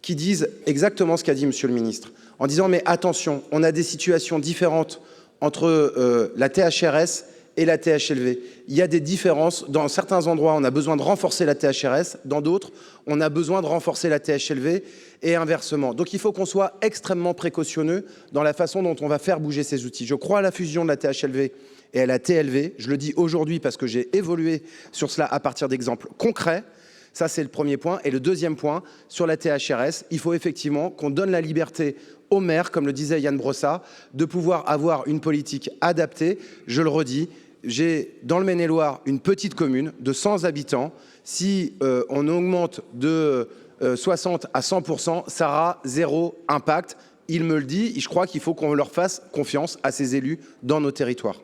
qui disent exactement ce qu'a dit Monsieur le ministre, en disant mais attention, on a des situations différentes entre la THRS et la THLV. Il y a des différences. Dans certains endroits, on a besoin de renforcer la THRS. Dans d'autres, on a besoin de renforcer la THLV et inversement. Donc il faut qu'on soit extrêmement précautionneux dans la façon dont on va faire bouger ces outils. Je crois à la fusion de la THLV et à la TLV. Je le dis aujourd'hui parce que j'ai évolué sur cela à partir d'exemples concrets. Ça, c'est le premier point. Et le deuxième point, sur la THRS, il faut effectivement qu'on donne la liberté aux maires, comme le disait Yann Brossat, de pouvoir avoir une politique adaptée. Je le redis, j'ai dans le Maine-et-Loire une petite commune de 100 habitants. Si on augmente de 60 à 100%, ça aura zéro impact. Il me le dit, je crois qu'il faut qu'on leur fasse confiance à ces élus dans nos territoires.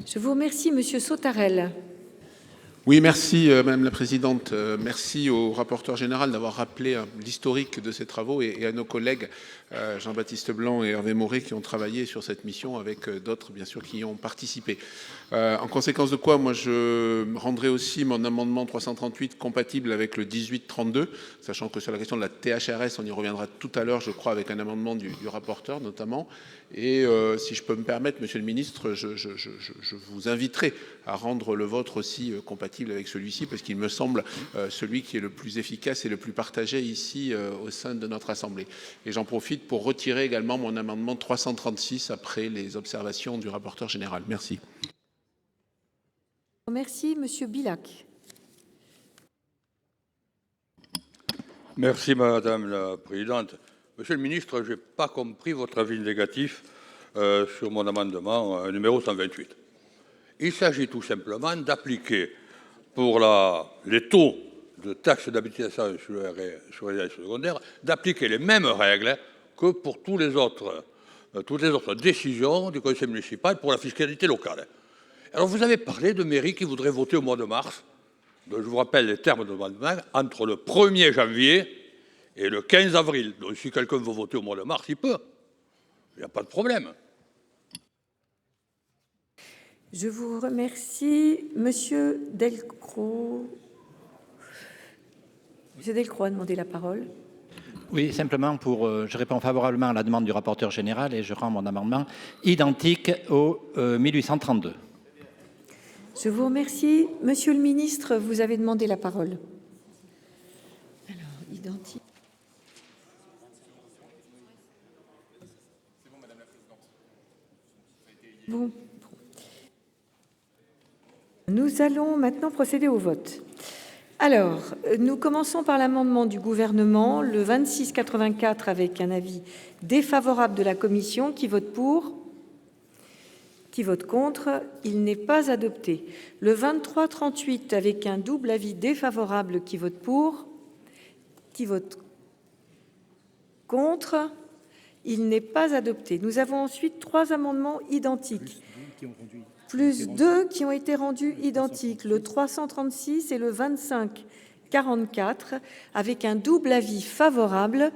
Je vous remercie, Monsieur Sautarel. Oui, merci Madame la Présidente. Merci au rapporteur général d'avoir rappelé l'historique de ces travaux et à nos collègues Jean-Baptiste Blanc et Hervé Maurey qui ont travaillé sur cette mission avec d'autres bien sûr qui y ont participé. En conséquence de quoi, moi je rendrai aussi mon amendement 338 compatible avec le 1832, sachant que sur la question de la THRS, on y reviendra tout à l'heure, je crois, avec un amendement du rapporteur notamment. Et si je peux me permettre, Monsieur le Ministre, je vous inviterai à rendre le vôtre aussi compatible avec celui-ci, parce qu'il me semble celui qui est le plus efficace et le plus partagé ici au sein de notre Assemblée. Et j'en profite pour retirer également mon amendement 336 après les observations du rapporteur général. Merci. Merci, Monsieur Bilac. Merci, Madame la Présidente. Monsieur le ministre, je n'ai pas compris votre avis négatif sur mon amendement numéro 128. Il s'agit tout simplement d'appliquer pour les taux de taxe d'habitation sur les résidences secondaires, d'appliquer les mêmes règles que pour toutes les autres décisions du conseil municipal pour la fiscalité locale. Alors vous avez parlé de mairies qui voudraient voter au mois de mars. Je vous rappelle les termes de l'amendement, entre le 1er janvier et le 15 avril. Donc si quelqu'un veut voter au mois de mars, il peut. Il n'y a pas de problème. Je vous remercie. Monsieur Delcros. Monsieur Delcros a demandé la parole. Oui, simplement je réponds favorablement à la demande du rapporteur général et je rends mon amendement identique au 1832. Je vous remercie. Monsieur le ministre, vous avez demandé la parole. Alors, identique. Bon. Nous allons maintenant procéder au vote. Alors, nous commençons par l'amendement du gouvernement, le 2684, avec un avis défavorable de la commission. Qui vote pour? Qui vote contre? Il n'est pas adopté. Le 2338, avec un double avis défavorable. Qui vote pour? Qui vote contre? Il n'est pas adopté. Nous avons ensuite trois amendements identiques. Plus deux qui ont été rendus identiques, le 336 et le 2544, avec un double avis favorable.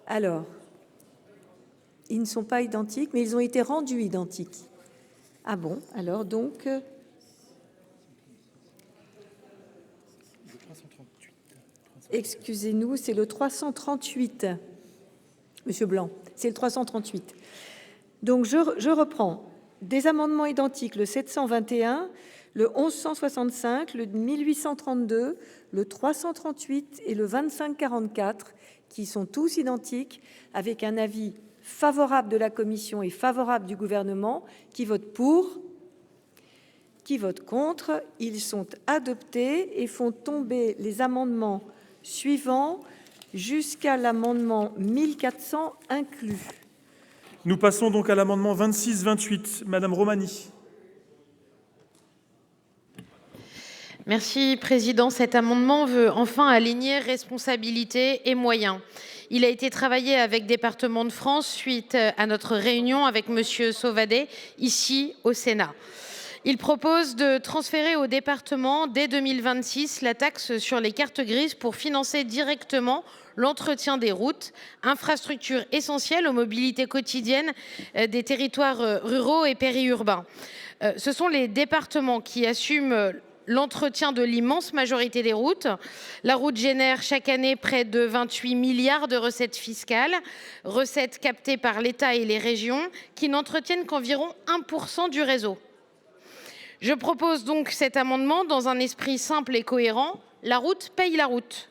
Alors, ils ne sont pas identiques, mais ils ont été rendus identiques. Ah bon, alors donc... Excusez-nous, c'est le 338. Monsieur Blanc, c'est le 338. Donc, je reprends. Des amendements identiques, le 721, le 1165, le 1832, le 338 et le 2544, qui sont tous identiques, avec un avis favorable de la commission et favorable du gouvernement. Qui vote pour? Qui vote contre? Ils sont adoptés et font tomber les amendements suivants jusqu'à l'amendement 1400 inclus. Nous passons donc à l'amendement 2628. Madame Romani. Merci, Président. Cet amendement veut enfin aligner responsabilités et moyens. Il a été travaillé avec Départements de France suite à notre réunion avec Monsieur Sauvadet, ici au Sénat. Il propose de transférer au département dès 2026 la taxe sur les cartes grises pour financer directement l'entretien des routes, infrastructures essentielles aux mobilités quotidiennes des territoires ruraux et périurbains. Ce sont les départements qui assument l'entretien de l'immense majorité des routes. La route génère chaque année près de 28 milliards de recettes fiscales, recettes captées par l'État et les régions qui n'entretiennent qu'environ 1% du réseau. Je propose donc cet amendement dans un esprit simple et cohérent. La route paye la route.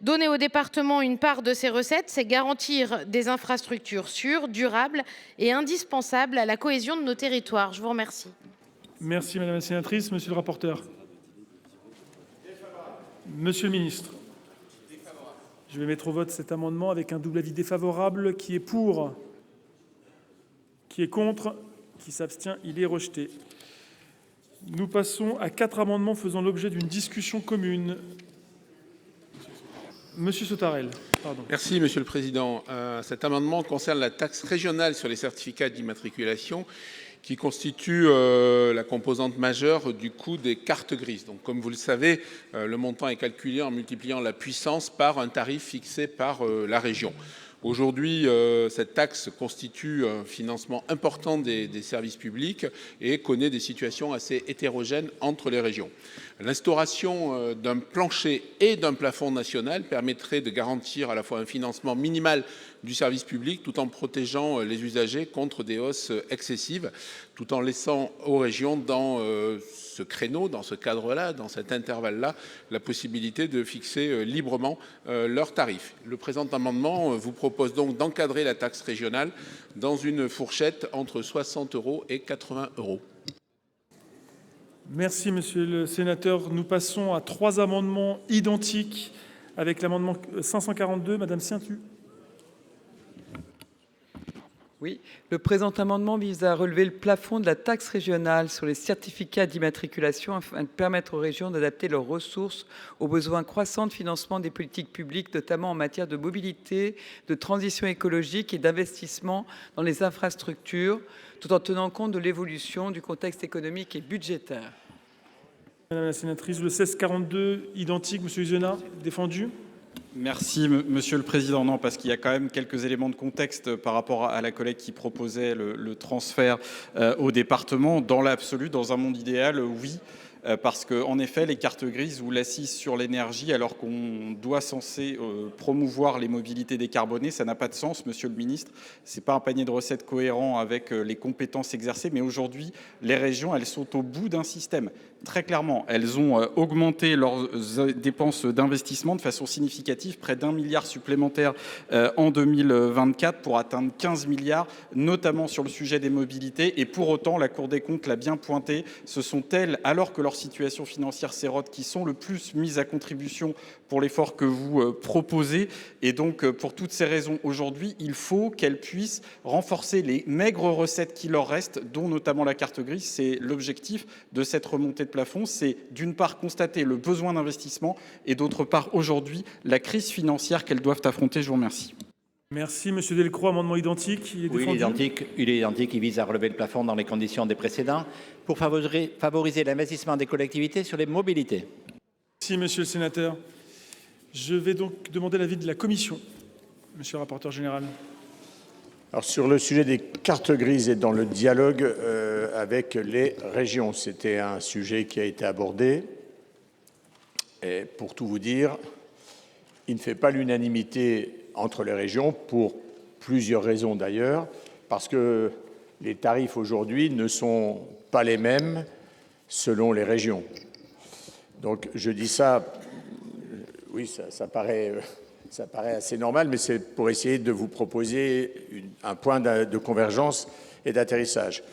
Donner au département une part de ces recettes, c'est garantir des infrastructures sûres, durables et indispensables à la cohésion de nos territoires. Je vous remercie. Merci Madame la sénatrice. Monsieur le rapporteur. Monsieur le ministre. Je vais mettre au vote cet amendement avec un double avis défavorable. Qui est pour? Qui est contre? Qui s'abstient? Il est rejeté. Nous passons à 4 amendements faisant l'objet d'une discussion commune. Monsieur Sautarel, pardon. Merci Monsieur le Président. Cet amendement concerne la taxe régionale sur les certificats d'immatriculation qui constitue la composante majeure du coût des cartes grises. Donc, comme vous le savez, le montant est calculé en multipliant la puissance par un tarif fixé par la région. Aujourd'hui, cette taxe constitue un financement important des services publics et connaît des situations assez hétérogènes entre les régions. L'instauration d'un plancher et d'un plafond national permettrait de garantir à la fois un financement minimal du service public tout en protégeant les usagers contre des hausses excessives, tout en laissant aux régions dans ce créneau, dans ce cadre-là, dans cet intervalle-là, la possibilité de fixer librement leurs tarifs. Le présent amendement vous propose donc d'encadrer la taxe régionale dans une fourchette entre 60 € et 80 €. Merci Monsieur le sénateur. Nous passons à 3 amendements identiques avec l'amendement 542. Madame Ciintu. Oui, le présent amendement vise à relever le plafond de la taxe régionale sur les certificats d'immatriculation afin de permettre aux régions d'adapter leurs ressources aux besoins croissants de financement des politiques publiques, notamment en matière de mobilité, de transition écologique et d'investissement dans les infrastructures, tout en tenant compte de l'évolution du contexte économique et budgétaire. Madame la sénatrice, le 1642, identique, Monsieur Uzena, défendu. Merci Monsieur le Président. Non, parce qu'il y a quand même quelques éléments de contexte par rapport à la collègue qui proposait le transfert au département. Dans l'absolu, dans un monde idéal, oui. Parce qu'en effet, les cartes grises ou l'assise sur l'énergie, alors qu'on doit censé promouvoir les mobilités décarbonées, ça n'a pas de sens, Monsieur le Ministre. Ce n'est pas un panier de recettes cohérent avec les compétences exercées, mais aujourd'hui, les régions, elles sont au bout d'un système. Très clairement, elles ont augmenté leurs dépenses d'investissement de façon significative, près d'1 milliard supplémentaire en 2024 pour atteindre 15 milliards, notamment sur le sujet des mobilités. Et pour autant, la Cour des comptes l'a bien pointé, ce sont elles, alors que leur situation financière s'érode, qui sont le plus mises à contribution pour l'effort que vous proposez. Et donc, pour toutes ces raisons, aujourd'hui, il faut qu'elles puissent renforcer les maigres recettes qui leur restent, dont notamment la carte grise. C'est l'objectif de cette remontée de plafond. C'est d'une part constater le besoin d'investissement et d'autre part, aujourd'hui, la crise financière qu'elles doivent affronter. Je vous remercie. Merci. Monsieur Delcroix, amendement identique. Il est défendu. Il est identique. Il vise à relever le plafond dans les conditions des précédents pour favoriser l'investissement des collectivités sur les mobilités. Merci, monsieur le sénateur. Je vais donc demander l'avis de la commission. Monsieur le rapporteur général. Alors, sur le sujet des cartes grises et dans le dialogue avec les régions, c'était un sujet qui a été abordé. Et pour tout vous dire, il ne fait pas l'unanimité entre les régions pour plusieurs raisons d'ailleurs, parce que les tarifs aujourd'hui ne sont pas les mêmes selon les régions. Donc je dis ça, oui, ça paraît assez normal, mais c'est pour essayer de vous proposer un point de convergence et d'atterrissage.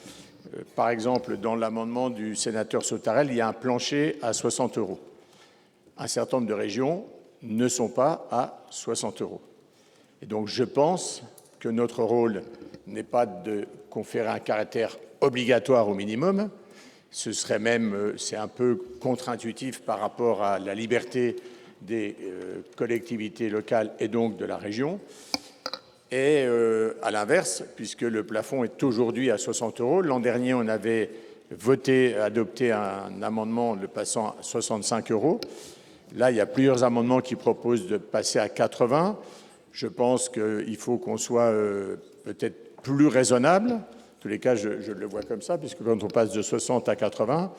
Par exemple, dans l'amendement du sénateur Sautarel, il y a un plancher à 60 €. Un certain nombre de régions ne sont pas à 60 €. Et donc je pense que notre rôle n'est pas de conférer un caractère obligatoire au minimum. Ce serait même, c'est un peu contre-intuitif par rapport à la liberté des collectivités locales et donc de la région. Et à l'inverse, puisque le plafond est aujourd'hui à 60 €, l'an dernier on avait adopté un amendement le passant à 65 €. Là, il y a plusieurs amendements qui proposent de passer à 80. Je pense qu'il faut qu'on soit peut-être plus raisonnable. En tous les cas, je le vois comme ça, puisque quand on passe de 60 à 80,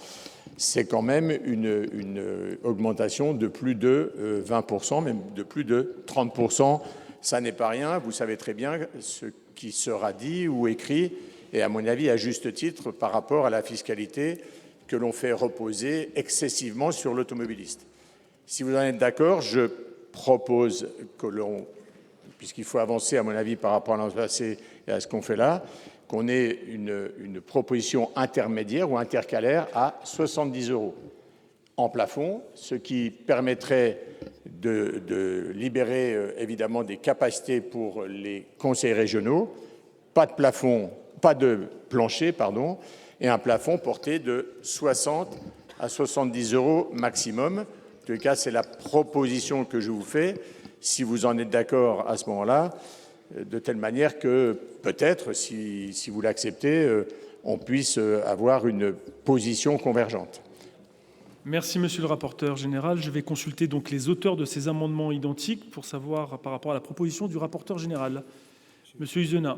c'est quand même une augmentation de plus de 20%, même de plus de 30%. Ça n'est pas rien. Vous savez très bien ce qui sera dit ou écrit, et à mon avis, à juste titre, par rapport à la fiscalité que l'on fait reposer excessivement sur l'automobiliste. Si vous en êtes d'accord, je propose que l'on, puisqu'il faut avancer à mon avis par rapport à l'an passé et à ce qu'on fait là, qu'on ait une proposition intermédiaire ou intercalaire à 70 € en plafond, ce qui permettrait de libérer évidemment des capacités pour les conseils régionaux, pas de plancher, pardon, et un plafond porté de 60 à 70 € maximum. En tout cas, c'est la proposition que je vous fais, si vous en êtes d'accord à ce moment-là, de telle manière que peut-être, si vous l'acceptez, on puisse avoir une position convergente. Merci, monsieur le rapporteur général. Je vais consulter donc les auteurs de ces amendements identiques pour savoir par rapport à la proposition du rapporteur général. Monsieur Uzena.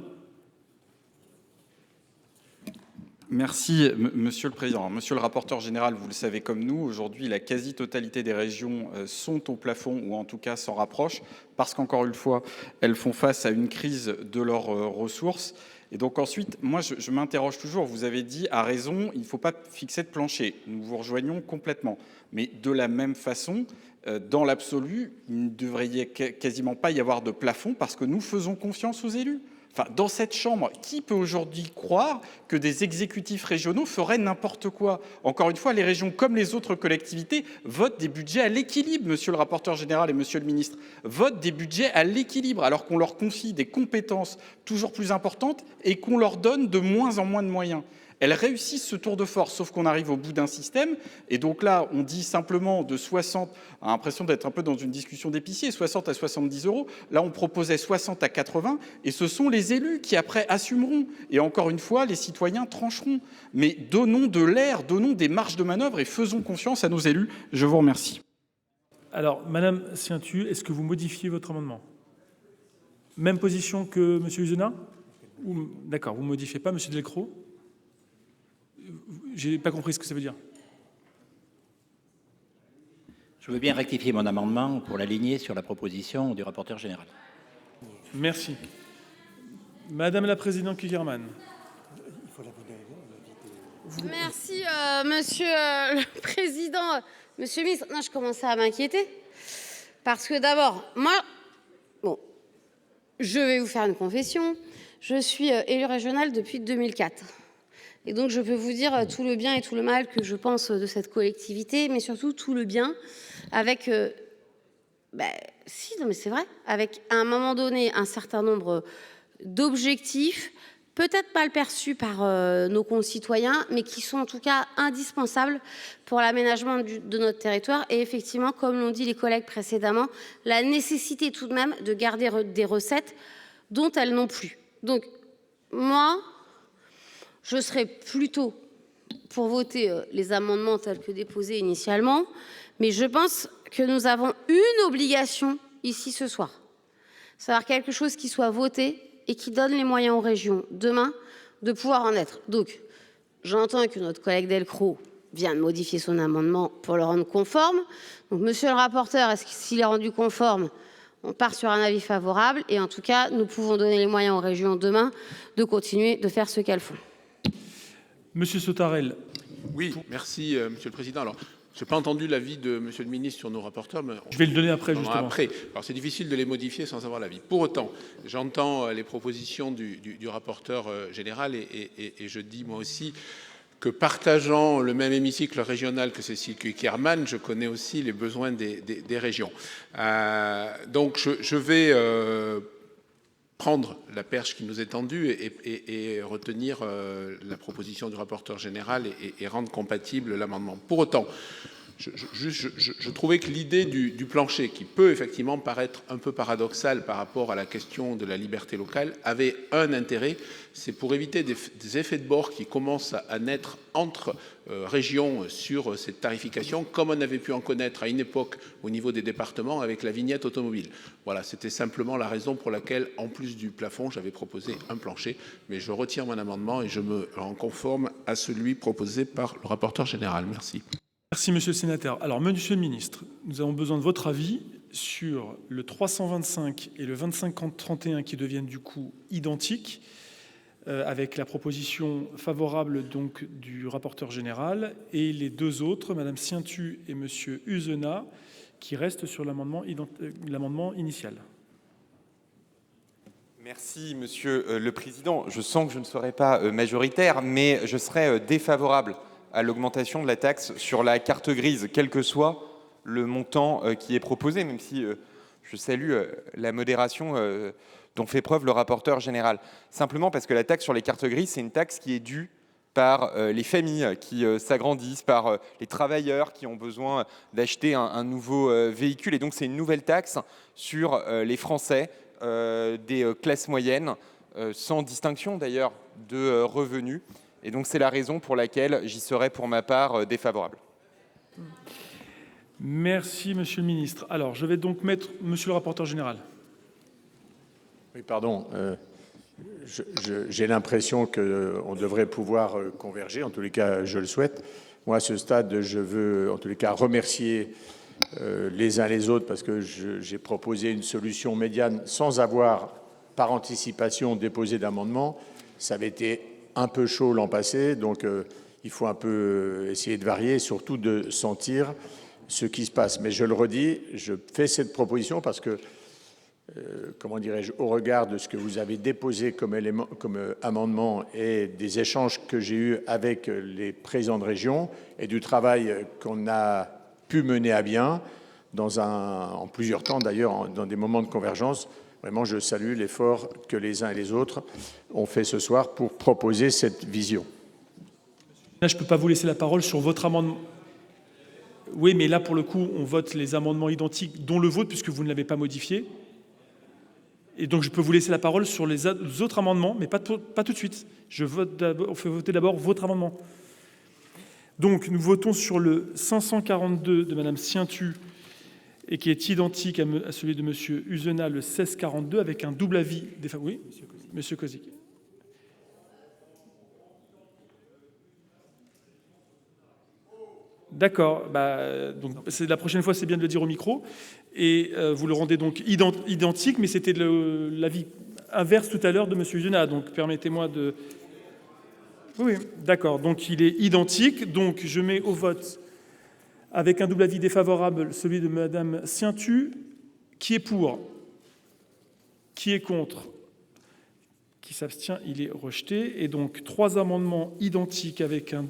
Merci, Monsieur le Président. Monsieur le rapporteur général, vous le savez comme nous, aujourd'hui, la quasi-totalité des régions sont au plafond, ou en tout cas s'en rapprochent, parce qu'encore une fois, elles font face à une crise de leurs ressources. Et donc ensuite, moi, je m'interroge toujours. Vous avez dit, à raison, il ne faut pas fixer de plancher. Nous vous rejoignons complètement. Mais de la même façon, dans l'absolu, il ne devrait quasiment pas y avoir de plafond, parce que nous faisons confiance aux élus. Enfin, dans cette Chambre, qui peut aujourd'hui croire que des exécutifs régionaux feraient n'importe quoi? Encore une fois, les régions, comme les autres collectivités, votent des budgets à l'équilibre, monsieur le rapporteur général et monsieur le ministre, votent des budgets à l'équilibre, alors qu'on leur confie des compétences toujours plus importantes et qu'on leur donne de moins en moins de moyens. Elles réussissent ce tour de force, sauf qu'on arrive au bout d'un système. Et donc là, on dit simplement de 60, on a l'impression d'être un peu dans une discussion d'épicier, 60 à 70 €. Là, on proposait 60 à 80, et ce sont les élus qui après assumeront. Et encore une fois, les citoyens trancheront. Mais donnons de l'air, donnons des marges de manœuvre et faisons confiance à nos élus. Je vous remercie. Alors, Madame Ciuntu, est-ce que vous modifiez votre amendement? Même position que Monsieur Uzena? D'accord, vous ne modifiez pas, Monsieur Delcros? Je n'ai pas compris ce que ça veut dire. Je veux bien rectifier mon amendement pour l'aligner sur la proposition du rapporteur général. Merci. Madame la présidente Cukierman. Merci, monsieur le président. Monsieur le ministre, non, je commençais à m'inquiéter. Parce que d'abord, moi, je vais vous faire une confession. Je suis élue régionale depuis 2004. Et donc, je peux vous dire tout le bien et tout le mal que je pense de cette collectivité, mais surtout tout le bien avec, si, non mais c'est vrai, avec à un moment donné un certain nombre d'objectifs, peut-être mal perçus par nos concitoyens, mais qui sont en tout cas indispensables pour l'aménagement de notre territoire. Et effectivement, comme l'ont dit les collègues précédemment, la nécessité tout de même de garder des recettes dont elles n'ont plus. Donc, moi, je serais plutôt pour voter les amendements tels que déposés initialement, mais je pense que nous avons une obligation ici ce soir, savoir quelque chose qui soit voté et qui donne les moyens aux régions demain de pouvoir en être. Donc, j'entends que notre collègue Delcros vient de modifier son amendement pour le rendre conforme. Donc, monsieur le rapporteur, est-ce que s'il est rendu conforme, on part sur un avis favorable et en tout cas, nous pouvons donner les moyens aux régions demain de continuer de faire ce qu'elles font. Monsieur Sautarel. Oui, merci, Monsieur le Président. Alors, je n'ai pas entendu l'avis de Monsieur le Ministre sur nos rapporteurs, mais je vais le donner après, justement. Après. Alors, c'est difficile de les modifier sans avoir l'avis. Pour autant, j'entends les propositions du rapporteur général et je dis moi aussi que partageant le même hémicycle régional que Cécile Cukierman, je connais aussi les besoins des régions. Donc, je vais prendre la perche qui nous est tendue et retenir la proposition du rapporteur général et rendre compatible l'amendement. Pour autant, Je trouvais que l'idée du plancher, qui peut effectivement paraître un peu paradoxale par rapport à la question de la liberté locale, avait un intérêt, c'est pour éviter des effets de bord qui commencent à naître entre régions sur cette tarification, comme on avait pu en connaître à une époque au niveau des départements avec la vignette automobile. Voilà, c'était simplement la raison pour laquelle, en plus du plafond, j'avais proposé un plancher, mais je retire mon amendement et je me rends conforme à celui proposé par le rapporteur général. Merci. Merci, monsieur le sénateur. Alors, monsieur le ministre, nous avons besoin de votre avis sur le 325 et le 2531 qui deviennent du coup identiques, avec la proposition favorable donc du rapporteur général, et les deux autres, madame Ciintu et monsieur Uzenat, qui restent sur l'amendement initial. Merci, Monsieur le Président. Je sens que je ne serai pas majoritaire, mais je serai défavorable à l'augmentation de la taxe sur la carte grise, quel que soit le montant qui est proposé, même si je salue la modération dont fait preuve le rapporteur général. Simplement parce que la taxe sur les cartes grises, c'est une taxe qui est due par les familles qui s'agrandissent, par les travailleurs qui ont besoin d'acheter un nouveau véhicule. Et donc, c'est une nouvelle taxe sur les Français des classes moyennes, sans distinction d'ailleurs de revenus. Et donc, c'est la raison pour laquelle j'y serai pour ma part défavorable. Merci, monsieur le ministre. Alors, je vais donc mettre monsieur le rapporteur général. Oui, pardon. J'ai l'impression qu'on devrait pouvoir converger. En tous les cas, je le souhaite. Moi, à ce stade, je veux en tous les cas remercier les uns les autres parce que j'ai proposé une solution médiane sans avoir, par anticipation, déposé d'amendement. Ça avait été un peu chaud l'an passé, donc il faut un peu essayer de varier et surtout de sentir ce qui se passe. Mais je le redis, je fais cette proposition parce que, comment dirais-je, au regard de ce que vous avez déposé comme amendement et des échanges que j'ai eus avec les présidents de région et du travail qu'on a pu mener à bien en plusieurs temps d'ailleurs, dans des moments de convergence, vraiment je salue l'effort que les uns et les autres ont fait ce soir pour proposer cette vision. Là, je ne peux pas vous laisser la parole sur votre amendement. Oui, mais là, pour le coup, on vote les amendements identiques, dont le vôtre, puisque vous ne l'avez pas modifié. Et donc, je peux vous laisser la parole sur les autres amendements, mais pas tout de suite. On fait voter d'abord votre amendement. Donc, nous votons sur le 542 de Madame Ciintu, et qui est identique à celui de Monsieur Uzenat, le 1642, avec un double avis défavorable. Oui, Monsieur Cozic. D'accord. Donc, la prochaine fois, c'est bien de le dire au micro. Et vous le rendez donc identique, mais c'était l'avis inverse tout à l'heure de Monsieur Uzenat. Donc, permettez-moi de... Oui, d'accord. Donc, il est identique. Donc, je mets au vote, avec un double avis défavorable, celui de Madame Ciintu. Qui est pour? Qui est contre? Qui s'abstient? Il est rejeté. Et donc, 3 amendements identiques avec un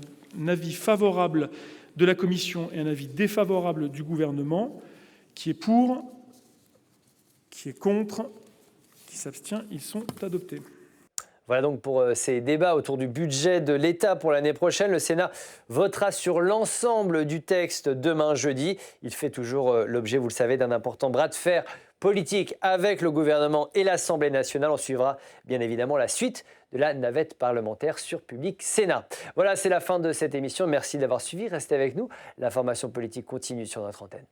avis favorable de la Commission et un avis défavorable du gouvernement. Qui est pour? Qui est contre? Qui s'abstient? Ils sont adoptés. Voilà donc pour ces débats autour du budget de l'État pour l'année prochaine. Le Sénat votera sur l'ensemble du texte demain jeudi. Il fait toujours l'objet, vous le savez, d'un important bras de fer politique avec le gouvernement et l'Assemblée nationale. On suivra bien évidemment la suite de la navette parlementaire sur Public Sénat. Voilà, c'est la fin de cette émission. Merci d'avoir suivi. Restez avec nous. L'information politique continue sur notre antenne.